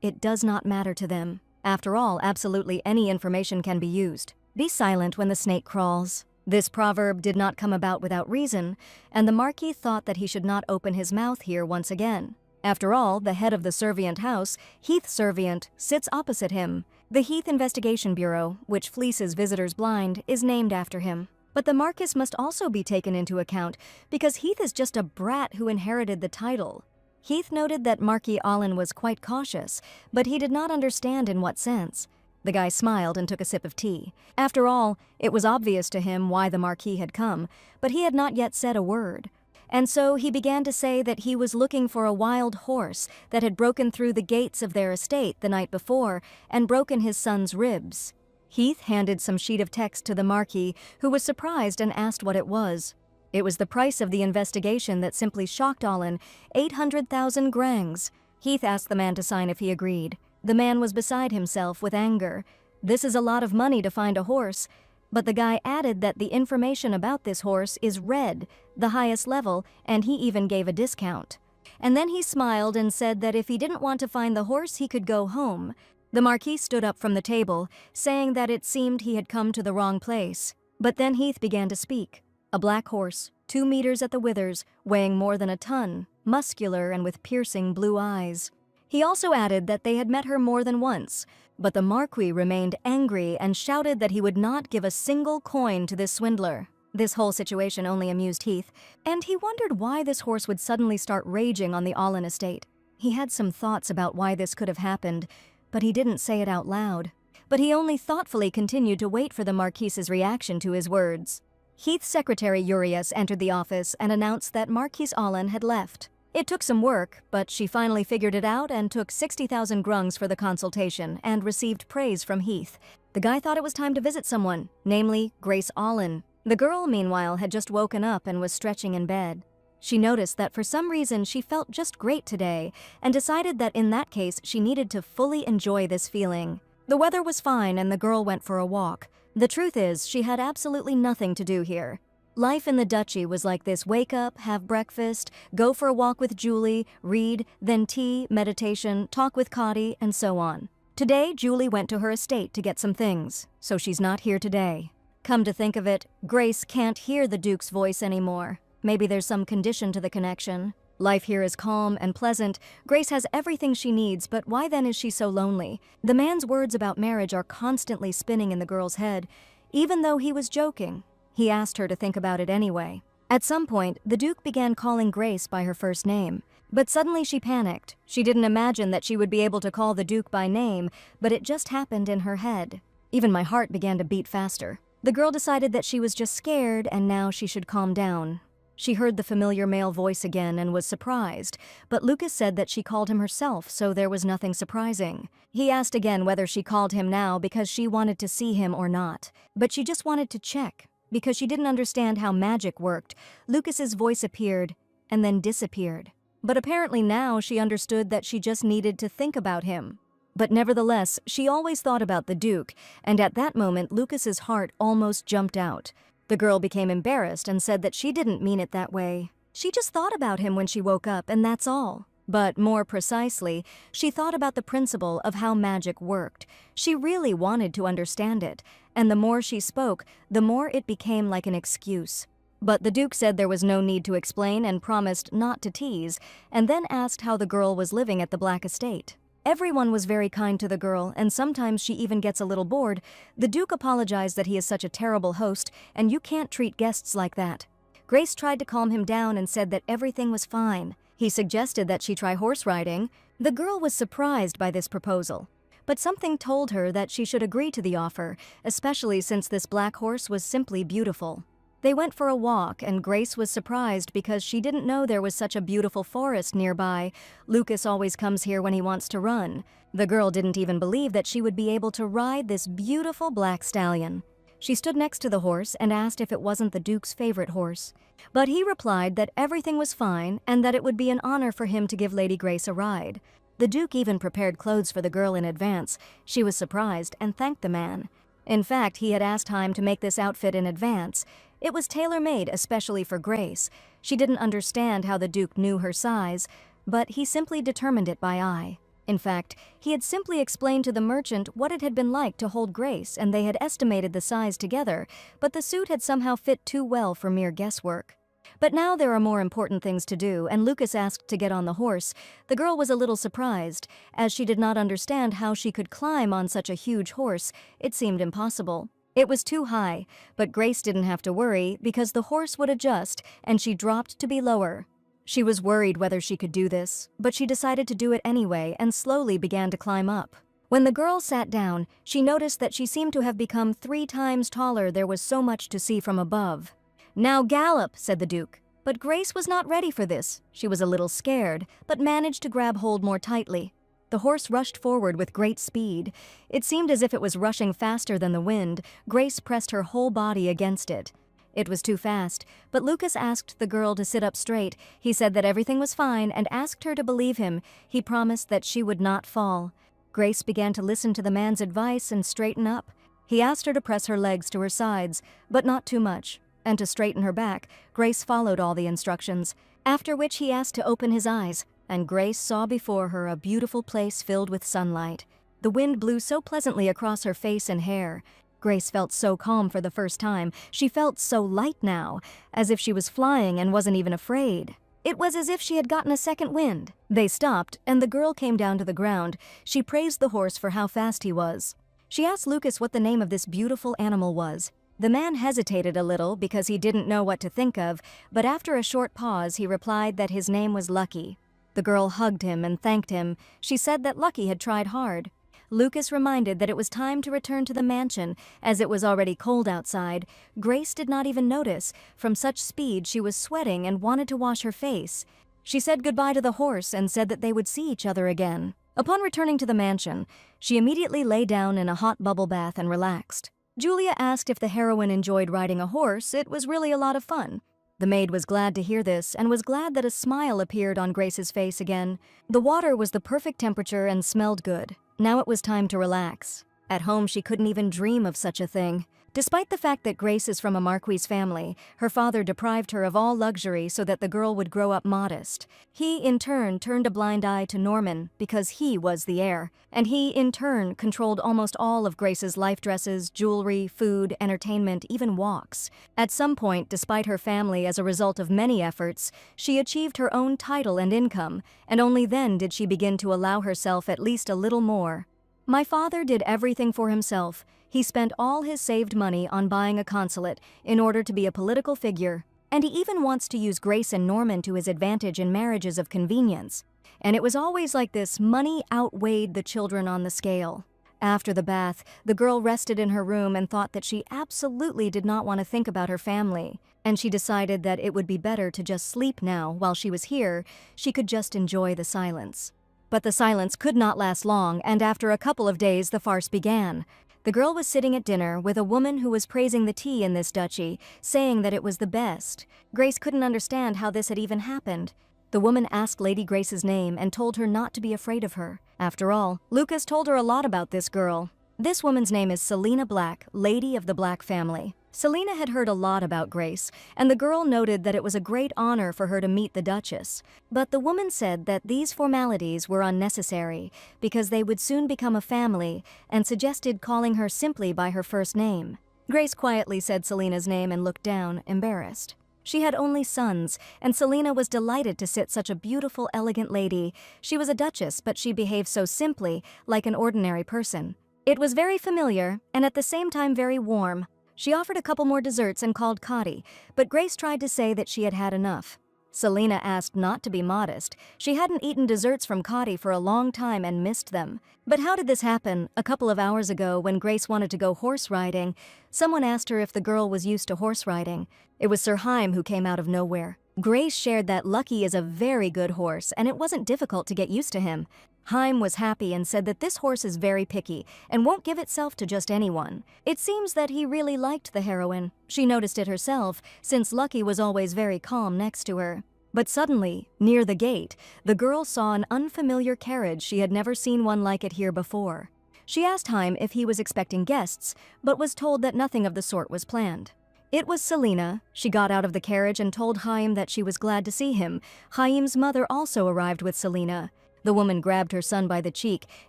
It does not matter to them. After all, absolutely any information can be used. Be silent when the snake crawls. This proverb did not come about without reason, and the Marquis thought that he should not open his mouth here once again. After all, the head of the Servient house, Heath Servient, sits opposite him. The Heath Investigation Bureau, which fleeces visitors blind, is named after him. But the Marquis must also be taken into account, because Heath is just a brat who inherited the title. Heath noted that Marquis Allen was quite cautious, but he did not understand in what sense. The guy smiled and took a sip of tea. After all, it was obvious to him why the Marquis had come, but he had not yet said a word. And so he began to say that he was looking for a wild horse that had broken through the gates of their estate the night before and broken his son's ribs. Heath handed some sheet of text to the Marquis, who was surprised and asked what it was. It was the price of the investigation that simply shocked Allen, 800,000 grangs. Heath asked the man to sign if he agreed. The man was beside himself with anger. This is a lot of money to find a horse. But the guy added that the information about this horse is red, the highest level, and he even gave a discount. And then he smiled and said that if he didn't want to find the horse, he could go home. The Marquis stood up from the table, saying that it seemed he had come to the wrong place. But then Heath began to speak. A black horse, 2 meters at the withers, weighing more than a ton, muscular and with piercing blue eyes. He also added that they had met her more than once, but the Marquis remained angry and shouted that he would not give a single coin to this swindler. This whole situation only amused Heath, and he wondered why this horse would suddenly start raging on the Allen estate. He had some thoughts about why this could have happened, but he didn't say it out loud. But he only thoughtfully continued to wait for the Marquis's reaction to his words. Heath's secretary Urias entered the office and announced that Marquis Allen had left. It took some work, but she finally figured it out and took 60,000 grungs for the consultation and received praise from Heath. The guy thought it was time to visit someone, namely Grace Allen. The girl, meanwhile, had just woken up and was stretching in bed. She noticed that for some reason she felt just great today and decided that in that case she needed to fully enjoy this feeling. The weather was fine and the girl went for a walk. The truth is, she had absolutely nothing to do here. Life in the duchy was like this: wake up, have breakfast, go for a walk with Julie, read, then tea, meditation, talk with Cotty, and so on. Today, Julie went to her estate to get some things, so she's not here today. Come to think of it, Grace can't hear the Duke's voice anymore. Maybe there's some condition to the connection. Life here is calm and pleasant. Grace has everything she needs, but why then is she so lonely? The man's words about marriage are constantly spinning in the girl's head. Even though he was joking, he asked her to think about it anyway. At some point, the Duke began calling Grace by her first name. But suddenly she panicked. She didn't imagine that she would be able to call the Duke by name, but it just happened in her head. Even my heart began to beat faster. The girl decided that she was just scared and now she should calm down. She heard the familiar male voice again and was surprised, but Lucas said that she called him herself, so there was nothing surprising. He asked again whether she called him now because she wanted to see him or not, but she just wanted to check. Because she didn't understand how magic worked, Lucas's voice appeared and then disappeared. But apparently now she understood that she just needed to think about him. But nevertheless, she always thought about the Duke, and at that moment Lucas's heart almost jumped out. The girl became embarrassed and said that she didn't mean it that way. She just thought about him when she woke up, and that's all. But more precisely, she thought about the principle of how magic worked. She really wanted to understand it, and the more she spoke, the more it became like an excuse. But the Duke said there was no need to explain and promised not to tease, and then asked how the girl was living at the Black Estate. Everyone was very kind to the girl, and sometimes she even gets a little bored. The Duke apologized that he is such a terrible host, and you can't treat guests like that. Grace tried to calm him down and said that everything was fine. He suggested that she try horse riding. The girl was surprised by this proposal, but something told her that she should agree to the offer, especially since this black horse was simply beautiful. They went for a walk, and Grace was surprised because she didn't know there was such a beautiful forest nearby. Lucas always comes here when he wants to run. The girl didn't even believe that she would be able to ride this beautiful black stallion. She stood next to the horse and asked if it wasn't the Duke's favorite horse. But he replied that everything was fine and that it would be an honor for him to give Lady Grace a ride. The Duke even prepared clothes for the girl in advance. She was surprised and thanked the man. In fact, he had asked Haim to make this outfit in advance. It was tailor-made especially for Grace. She didn't understand how the Duke knew her size, but he simply determined it by eye. In fact, he had simply explained to the merchant what it had been like to hold Grace, and they had estimated the size together, but the suit had somehow fit too well for mere guesswork. But now there are more important things to do, and Lucas asked to get on the horse. The girl was a little surprised, as she did not understand how she could climb on such a huge horse. It seemed impossible. It was too high, but Grace didn't have to worry because the horse would adjust, and she dropped to be lower. She was worried whether she could do this, but she decided to do it anyway and slowly began to climb up. When the girl sat down, she noticed that she seemed to have become 3 times taller. There was so much to see from above. "Now gallop," said the Duke. But Grace was not ready for this. She was a little scared, but managed to grab hold more tightly. The horse rushed forward with great speed. It seemed as if it was rushing faster than the wind. Grace pressed her whole body against it. It was too fast, but Lucas asked the girl to sit up straight. He said that everything was fine and asked her to believe him. He promised that she would not fall. Grace began to listen to the man's advice and straighten up. He asked her to press her legs to her sides, but not too much, and to straighten her back. Grace followed all the instructions, after which he asked to open his eyes, and Grace saw before her a beautiful place filled with sunlight. The wind blew so pleasantly across her face and hair. Grace felt so calm for the first time. She felt so light now, as if she was flying and wasn't even afraid. It was as if she had gotten a second wind. They stopped, and the girl came down to the ground. She praised the horse for how fast he was. She asked Lucas what the name of this beautiful animal was. The man hesitated a little because he didn't know what to think of, but after a short pause he replied that his name was Lucky. The girl hugged him and thanked him. She said that Lucky had tried hard. Lucas reminded that it was time to return to the mansion, as it was already cold outside. Grace did not even notice. From such speed she was sweating and wanted to wash her face. She said goodbye to the horse and said that they would see each other again. Upon returning to the mansion, she immediately lay down in a hot bubble bath and relaxed. Julia asked if the heroine enjoyed riding a horse. It was really a lot of fun. The maid was glad to hear this and was glad that a smile appeared on Grace's face again. The water was the perfect temperature and smelled good. Now it was time to relax. At home, she couldn't even dream of such a thing. Despite the fact that Grace is from a Marquis family, her father deprived her of all luxury so that the girl would grow up modest. He, in turn, turned a blind eye to Norman because he was the heir, and he, in turn, controlled almost all of Grace's life dresses, jewelry, food, entertainment, even walks. At some point, despite her family as a result of many efforts, she achieved her own title and income, and only then did she begin to allow herself at least a little more. My father did everything for himself. He spent all his saved money on buying a consulate in order to be a political figure, and he even wants to use Grace and Norman to his advantage in marriages of convenience. And it was always like this: money outweighed the children on the scale. After the bath, the girl rested in her room and thought that she absolutely did not want to think about her family, and she decided that it would be better to just sleep now. While she was here, she could just enjoy the silence. But the silence could not last long, and after a couple of days, the farce began. The girl was sitting at dinner with a woman who was praising the tea in this duchy, saying that it was the best. Grace couldn't understand how this had even happened. The woman asked Lady Grace's name and told her not to be afraid of her. After all, Lucas told her a lot about this girl. This woman's name is Selina Black, Lady of the Black family. Selina had heard a lot about Grace, and the girl noted that it was a great honor for her to meet the Duchess. But the woman said that these formalities were unnecessary because they would soon become a family, and suggested calling her simply by her first name. Grace quietly said Selina's name and looked down, embarrassed. She had only sons, and Selina was delighted to sit such a beautiful, elegant lady. She was a duchess, but she behaved so simply, like an ordinary person. It was very familiar, and at the same time very warm. She offered a couple more desserts and called Cotty, but Grace tried to say that she had had enough. Selina asked not to be modest. She hadn't eaten desserts from Cotty for a long time and missed them. But how did this happen? A couple of hours ago, when Grace wanted to go horse riding, someone asked her if the girl was used to horse riding. It was Sir Haim who came out of nowhere. Grace shared that Lucky is a very good horse, and it wasn't difficult to get used to him. Haim was happy and said that this horse is very picky and won't give itself to just anyone. It seems that he really liked the heroine. She noticed it herself, since Lucky was always very calm next to her. But suddenly, near the gate, the girl saw an unfamiliar carriage. She had never seen one like it here before. She asked Haim if he was expecting guests, but was told that nothing of the sort was planned. It was Selina. She got out of the carriage and told Haim that she was glad to see him. Haim's mother also arrived with Selina. The woman grabbed her son by the cheek,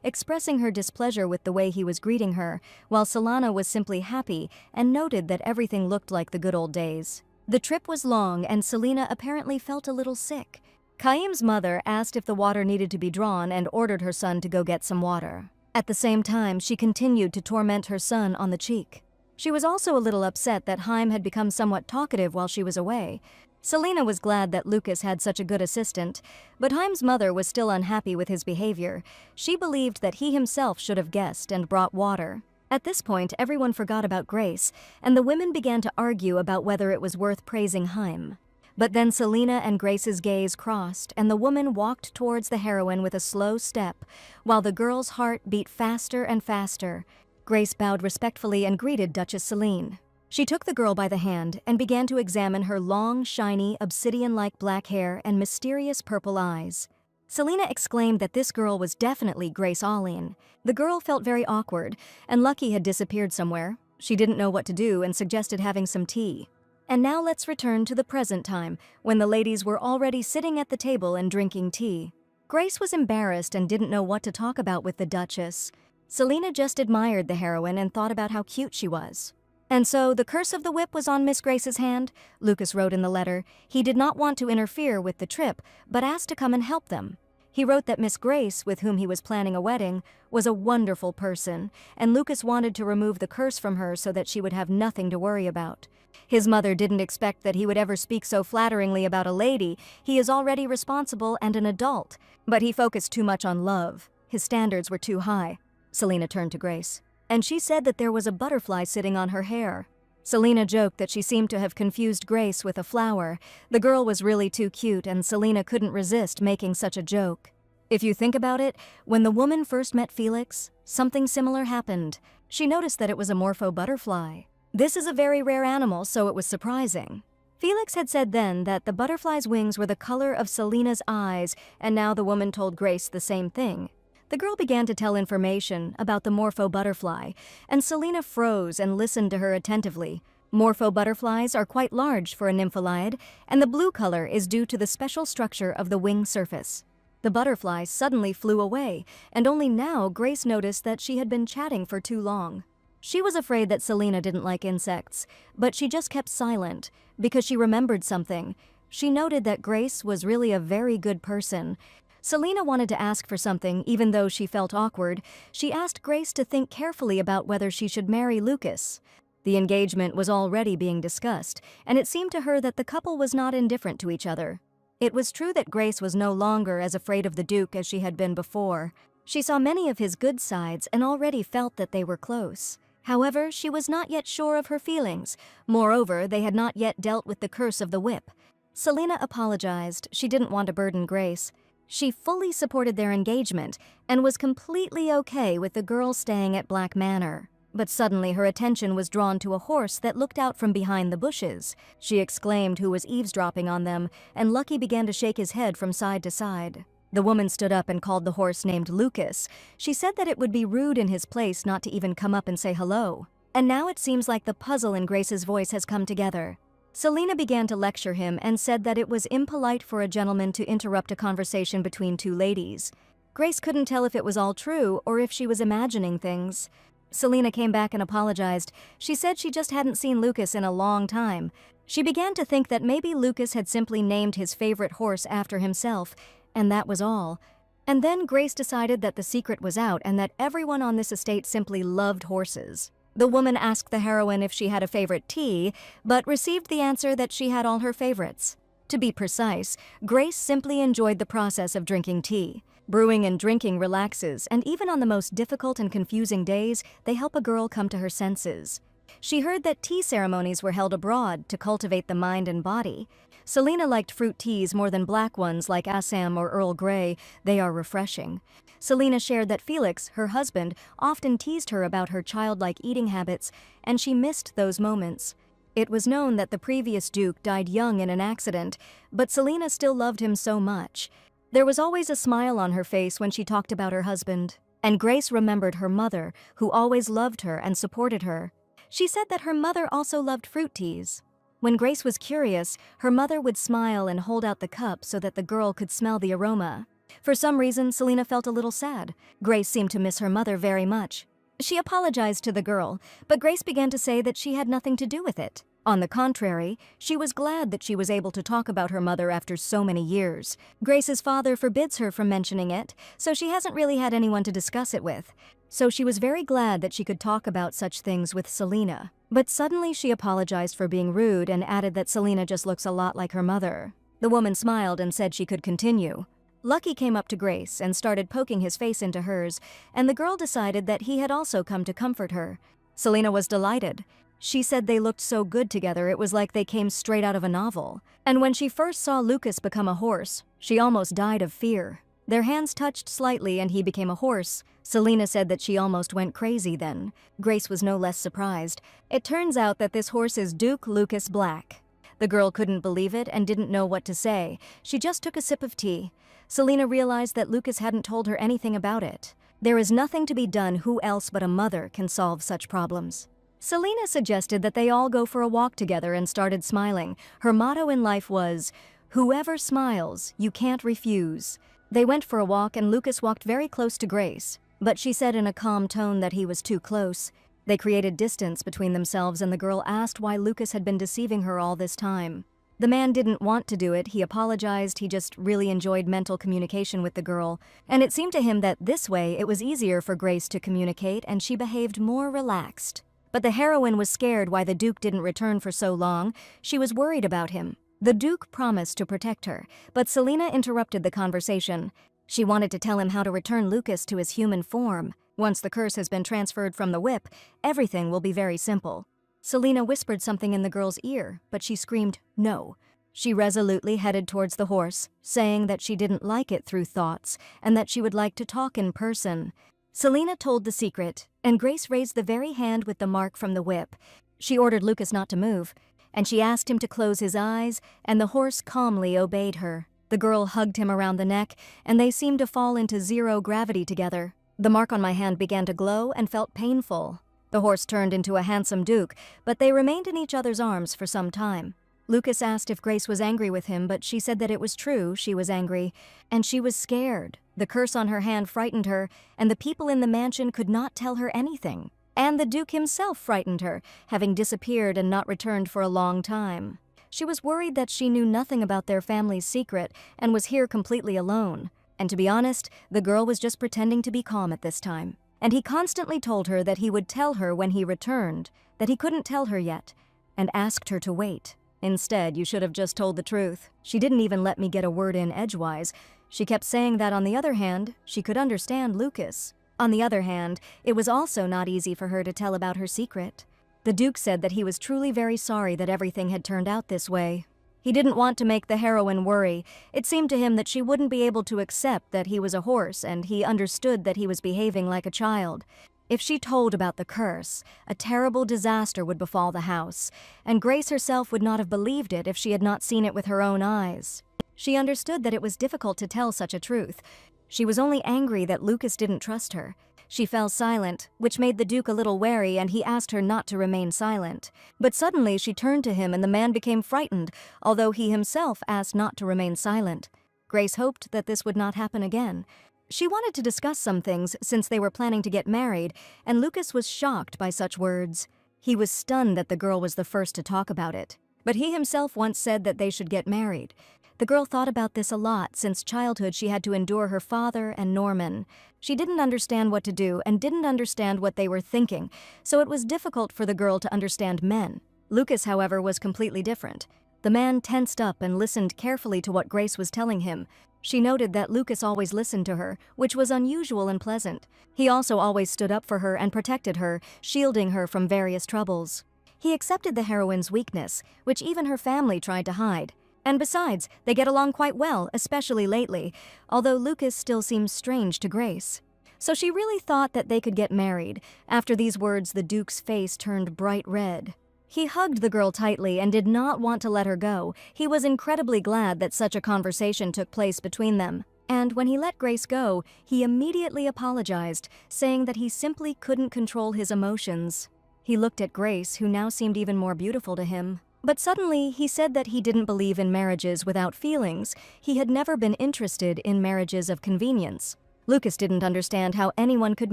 expressing her displeasure with the way he was greeting her, while Selina was simply happy and noted that everything looked like the good old days. The trip was long, and Selina apparently felt a little sick. Haim's mother asked if the water needed to be drawn and ordered her son to go get some water. At the same time, she continued to torment her son on the cheek. She was also a little upset that Haim had become somewhat talkative while she was away. Selina was glad that Lucas had such a good assistant, but Haim's mother was still unhappy with his behavior. She believed that he himself should have guessed and brought water. At this point, everyone forgot about Grace, and the women began to argue about whether it was worth praising Haim. But then Selina and Grace's gaze crossed, and the woman walked towards the heroine with a slow step, while the girl's heart beat faster and faster. Grace bowed respectfully and greeted Duchess Selene. She took the girl by the hand and began to examine her long, shiny, obsidian-like black hair and mysterious purple eyes. Selina exclaimed that this girl was definitely Grace Allene. The girl felt very awkward, and Lucky had disappeared somewhere. She didn't know what to do and suggested having some tea. And now let's return to the present time, when the ladies were already sitting at the table and drinking tea. Grace was embarrassed and didn't know what to talk about with the Duchess. Selina just admired the heroine and thought about how cute she was. And so the curse of the whip was on Miss Grace's hand, Lucas wrote in the letter. He did not want to interfere with the trip, but asked to come and help them. He wrote that Miss Grace, with whom he was planning a wedding, was a wonderful person, and Lucas wanted to remove the curse from her so that she would have nothing to worry about. His mother didn't expect that he would ever speak so flatteringly about a lady. He is already responsible and an adult, but he focused too much on love. His standards were too high. Selina turned to Grace, and she said that there was a butterfly sitting on her hair. Selena joked that she seemed to have confused Grace with a flower. The girl was really too cute, and Selena couldn't resist making such a joke. If you think about it, when the woman first met Felix, something similar happened. She noticed that it was a morpho butterfly. This is a very rare animal, so it was surprising. Felix had said then that the butterfly's wings were the color of Selena's eyes, and now the woman told Grace the same thing. The girl began to tell information about the morpho butterfly, and Selena froze and listened to her attentively. Morpho butterflies are quite large for a nymphaliid, and the blue color is due to the special structure of the wing surface. The butterfly suddenly flew away, and only now Grace noticed that she had been chatting for too long. She was afraid that Selena didn't like insects, but she just kept silent because she remembered something. She noted that Grace was really a very good person. Selena wanted to ask for something, even though she felt awkward. She asked Grace to think carefully about whether she should marry Lucas. The engagement was already being discussed, and it seemed to her that the couple was not indifferent to each other. It was true that Grace was no longer as afraid of the Duke as she had been before. She saw many of his good sides and already felt that they were close. However, she was not yet sure of her feelings. Moreover, they had not yet dealt with the curse of the whip. Selena apologized. She didn't want to burden Grace. She fully supported their engagement and was completely okay with the girl staying at Black Manor. But suddenly her attention was drawn to a horse that looked out from behind the bushes. She exclaimed who was eavesdropping on them, and Lucky began to shake his head from side to side. The woman stood up and called the horse named Lucas. She said that it would be rude in his place not to even come up and say hello. And now it seems like the puzzle in Grace's voice has come together. Selena began to lecture him and said that it was impolite for a gentleman to interrupt a conversation between two ladies. Grace couldn't tell if it was all true or if she was imagining things. Selena came back and apologized. She said she just hadn't seen Lucas in a long time. She began to think that maybe Lucas had simply named his favorite horse after himself, and that was all. And then Grace decided that the secret was out and that everyone on this estate simply loved horses. The woman asked the heroine if she had a favorite tea, but received the answer that she had all her favorites. To be precise, Grace simply enjoyed the process of drinking tea. Brewing and drinking relaxes, and even on the most difficult and confusing days, they help a girl come to her senses. She heard that tea ceremonies were held abroad to cultivate the mind and body. Selena liked fruit teas more than black ones like Assam or Earl Grey. They are refreshing. Selena shared that Felix, her husband, often teased her about her childlike eating habits, and she missed those moments. It was known that the previous Duke died young in an accident, but Selena still loved him so much. There was always a smile on her face when she talked about her husband, and Grace remembered her mother, who always loved her and supported her. She said that her mother also loved fruit teas. When Grace was curious, her mother would smile and hold out the cup so that the girl could smell the aroma. For some reason, Selena felt a little sad. Grace seemed to miss her mother very much. She apologized to the girl, but Grace began to say that she had nothing to do with it. On the contrary, she was glad that she was able to talk about her mother after so many years. Grace's father forbids her from mentioning it, so she hasn't really had anyone to discuss it with. So she was very glad that she could talk about such things with Selena. But suddenly she apologized for being rude and added that Selena just looks a lot like her mother. The woman smiled and said she could continue. Lucky came up to Grace and started poking his face into hers, and the girl decided that he had also come to comfort her. Selena was delighted. She said they looked so good together it was like they came straight out of a novel. And when she first saw Lucas become a horse, she almost died of fear. Their hands touched slightly and he became a horse. Selena said that she almost went crazy then. Grace was no less surprised. It turns out that this horse is Duke Lucas Black. The girl couldn't believe it and didn't know what to say. She just took a sip of tea. Selena realized that Lucas hadn't told her anything about it. There is nothing to be done. Who else but a mother can solve such problems? Selena suggested that they all go for a walk together and started smiling. Her motto in life was, "Whoever smiles, you can't refuse." They went for a walk and Lucas walked very close to Grace, but she said in a calm tone that he was too close. They created distance between themselves and the girl asked why Lucas had been deceiving her all this time. The man didn't want to do it. He apologized. He just really enjoyed mental communication with the girl. And it seemed to him that this way it was easier for Grace to communicate and she behaved more relaxed. But the heroine was scared why the Duke didn't return for so long. She was worried about him. The Duke promised to protect her, but Selena interrupted the conversation. She wanted to tell him how to return Lucas to his human form. Once the curse has been transferred from the whip, everything will be very simple. Selina whispered something in the girl's ear, but she screamed, "No." She resolutely headed towards the horse, saying that she didn't like it through thoughts and that she would like to talk in person. Selina told the secret, and Grace raised the very hand with the mark from the whip. She ordered Lucas not to move, and she asked him to close his eyes, and the horse calmly obeyed her. The girl hugged him around the neck, and they seemed to fall into zero gravity together. The mark on my hand began to glow and felt painful. The horse turned into a handsome duke, but they remained in each other's arms for some time. Lucas asked if Grace was angry with him, but she said that it was true, she was angry, and she was scared. The curse on her hand frightened her, and the people in the mansion could not tell her anything. And the Duke himself frightened her, having disappeared and not returned for a long time. She was worried that she knew nothing about their family's secret and was here completely alone. And to be honest, the girl was just pretending to be calm at this time. And he constantly told her that he would tell her when he returned, that he couldn't tell her yet, and asked her to wait. Instead, you should have just told the truth. She didn't even let me get a word in edgewise. She kept saying that on the other hand, she could understand Lucas. On the other hand, it was also not easy for her to tell about her secret. The Duke said that he was truly very sorry that everything had turned out this way. He didn't want to make the heroine worry. It seemed to him that she wouldn't be able to accept that he was a horse, and he understood that he was behaving like a child. If she told about the curse, a terrible disaster would befall the house, and Grace herself would not have believed it if she had not seen it with her own eyes. She understood that it was difficult to tell such a truth. She was only angry that Lucas didn't trust her. She fell silent, which made the Duke a little wary, and he asked her not to remain silent. But suddenly she turned to him and the man became frightened, although he himself asked not to remain silent. Grace hoped that this would not happen again. She wanted to discuss some things since they were planning to get married, and Lucas was shocked by such words. He was stunned that the girl was the first to talk about it. But he himself once said that they should get married. The girl thought about this a lot. Since childhood she had to endure her father and Norman. She didn't understand what to do and didn't understand what they were thinking, so it was difficult for the girl to understand men. Lucas, however, was completely different. The man tensed up and listened carefully to what Grace was telling him. She noted that Lucas always listened to her, which was unusual and pleasant. He also always stood up for her and protected her, shielding her from various troubles. He accepted the heroine's weakness, which even her family tried to hide. And besides, they get along quite well, especially lately, although Lucas still seems strange to Grace. So she really thought that they could get married. After these words, the Duke's face turned bright red. He hugged the girl tightly and did not want to let her go. He was incredibly glad that such a conversation took place between them. And when he let Grace go, he immediately apologized, saying that he simply couldn't control his emotions. He looked at Grace, who now seemed even more beautiful to him. But suddenly, he said that he didn't believe in marriages without feelings. He had never been interested in marriages of convenience. Lucas didn't understand how anyone could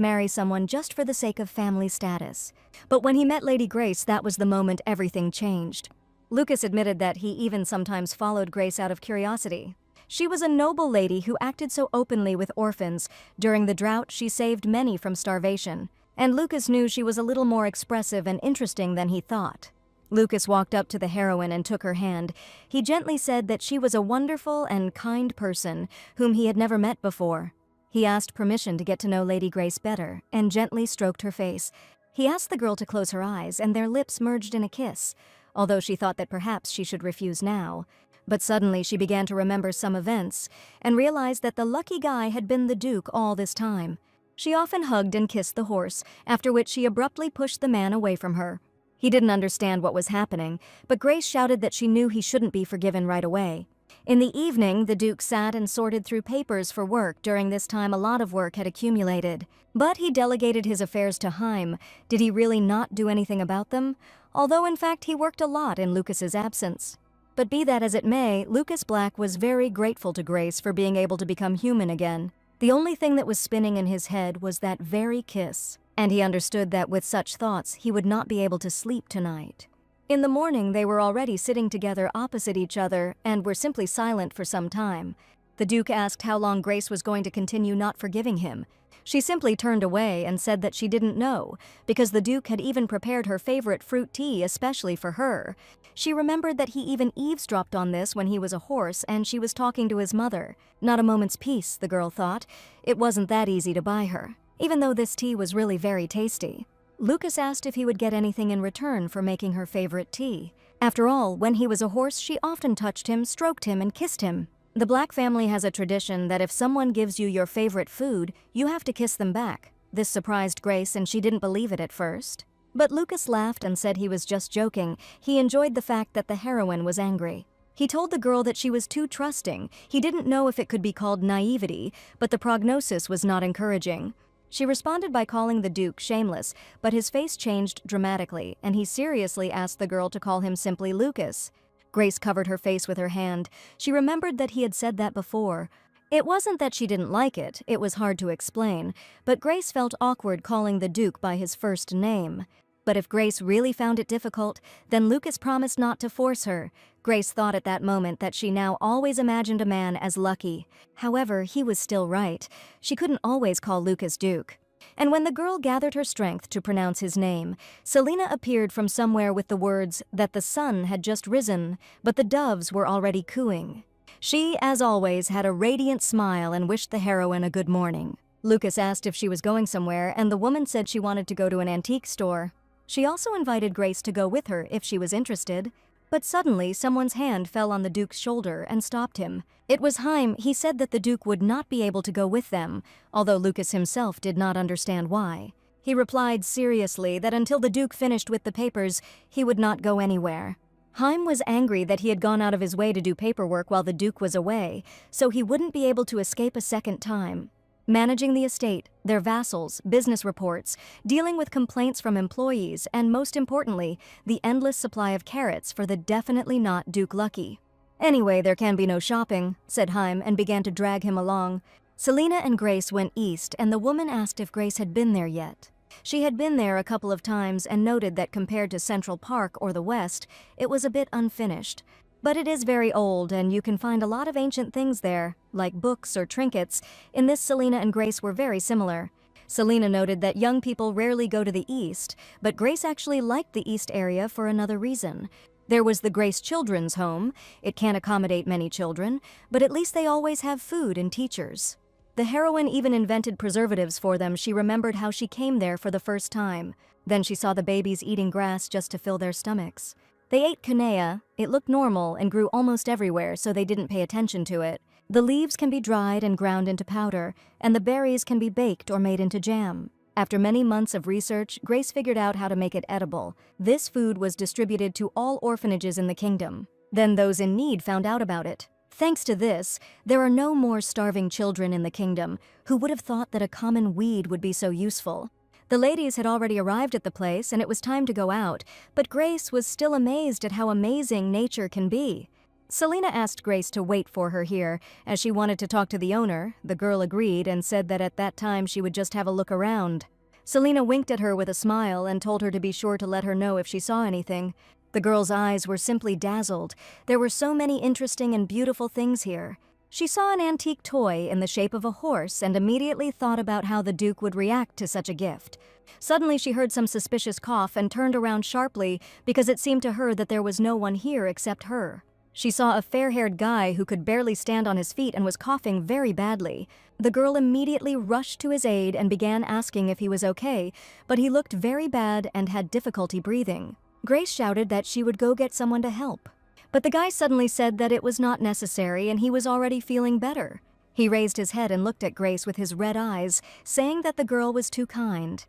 marry someone just for the sake of family status. But when he met Lady Grace, that was the moment everything changed. Lucas admitted that he even sometimes followed Grace out of curiosity. She was a noble lady who acted so openly with orphans. During the drought, she saved many from starvation. And Lucas knew she was a little more expressive and interesting than he thought. Lucas walked up to the heroine and took her hand. He gently said that she was a wonderful and kind person whom he had never met before. He asked permission to get to know Lady Grace better and gently stroked her face. He asked the girl to close her eyes, and their lips merged in a kiss, although she thought that perhaps she should refuse now. But suddenly she began to remember some events and realized that the lucky guy had been the Duke all this time. She often hugged and kissed the horse, after which she abruptly pushed the man away from her. He didn't understand what was happening, but Grace shouted that she knew he shouldn't be forgiven right away. In the evening, the Duke sat and sorted through papers for work. During this time, a lot of work had accumulated. But he delegated his affairs to Haim. Did he really not do anything about them? Although, in fact, he worked a lot in Lucas's absence. But be that as it may, Lucas Black was very grateful to Grace for being able to become human again. The only thing that was spinning in his head was that very kiss. And he understood that with such thoughts, he would not be able to sleep tonight. In the morning, they were already sitting together opposite each other and were simply silent for some time. The Duke asked how long Grace was going to continue not forgiving him. She simply turned away and said that she didn't know, because the Duke had even prepared her favorite fruit tea especially for her. She remembered that he even eavesdropped on this when he was a horse and she was talking to his mother. Not a moment's peace, the girl thought. It wasn't that easy to buy her, even though this tea was really very tasty. Lucas asked if he would get anything in return for making her favorite tea. After all, when he was a horse, she often touched him, stroked him, and kissed him. The Black family has a tradition that if someone gives you your favorite food, you have to kiss them back. This surprised Grace, and she didn't believe it at first. But Lucas laughed and said he was just joking. He enjoyed the fact that the heroine was angry. He told the girl that she was too trusting. He didn't know if it could be called naivety, but the prognosis was not encouraging. She responded by calling the Duke shameless, but his face changed dramatically, and he seriously asked the girl to call him simply Lucas. Grace covered her face with her hand. She remembered that he had said that before. It wasn't that she didn't like it was hard to explain, but Grace felt awkward calling the Duke by his first name. But if Grace really found it difficult, then Lucas promised not to force her. Grace thought at that moment that she now always imagined a man as lucky. However, he was still right. She couldn't always call Lucas Duke. And when the girl gathered her strength to pronounce his name, Selena appeared from somewhere with the words that the sun had just risen, but the doves were already cooing. She, as always, had a radiant smile and wished the heroine a good morning. Lucas asked if she was going somewhere, and the woman said she wanted to go to an antique store. She also invited Grace to go with her if she was interested. But suddenly, someone's hand fell on the Duke's shoulder and stopped him. It was Haim. He said that the Duke would not be able to go with them, although Lucas himself did not understand why. He replied seriously that until the Duke finished with the papers, he would not go anywhere. Haim was angry that he had gone out of his way to do paperwork while the Duke was away, so he wouldn't be able to escape a second time. Managing the estate, their vassals, business reports, dealing with complaints from employees, and most importantly, the endless supply of carrots for the definitely not Duke Lucky. "Anyway, there can be no shopping," said Haim and began to drag him along. Selena and Grace went east, and the woman asked if Grace had been there yet. She had been there a couple of times and noted that compared to Central Park or the West, it was a bit unfinished. But it is very old, and you can find a lot of ancient things there, like books or trinkets. In this, Selena and Grace were very similar. Selena noted that young people rarely go to the East, but Grace actually liked the East area for another reason. There was the Grace Children's Home. It can't accommodate many children, but at least they always have food and teachers. The heroine even invented preservatives for them. She remembered how she came there for the first time. Then she saw the babies eating grass just to fill their stomachs. They ate quinea. It looked normal and grew almost everywhere, so they didn't pay attention to it. The leaves can be dried and ground into powder, and the berries can be baked or made into jam. After many months of research, Grace figured out how to make it edible. This food was distributed to all orphanages in the kingdom. Then those in need found out about it. Thanks to this, there are no more starving children in the kingdom. Who would have thought that a common weed would be so useful? The ladies had already arrived at the place, and it was time to go out, but Grace was still amazed at how amazing nature can be. Selena asked Grace to wait for her here, as she wanted to talk to the owner. The girl agreed and said that at that time she would just have a look around. Selena winked at her with a smile and told her to be sure to let her know if she saw anything. The girl's eyes were simply dazzled. There were so many interesting and beautiful things here. She saw an antique toy in the shape of a horse and immediately thought about how the Duke would react to such a gift. Suddenly she heard some suspicious cough and turned around sharply because it seemed to her that there was no one here except her. She saw a fair-haired guy who could barely stand on his feet and was coughing very badly. The girl immediately rushed to his aid and began asking if he was okay, but he looked very bad and had difficulty breathing. Grace shouted that she would go get someone to help. But the guy suddenly said that it was not necessary and he was already feeling better. He raised his head and looked at Grace with his red eyes, saying that the girl was too kind.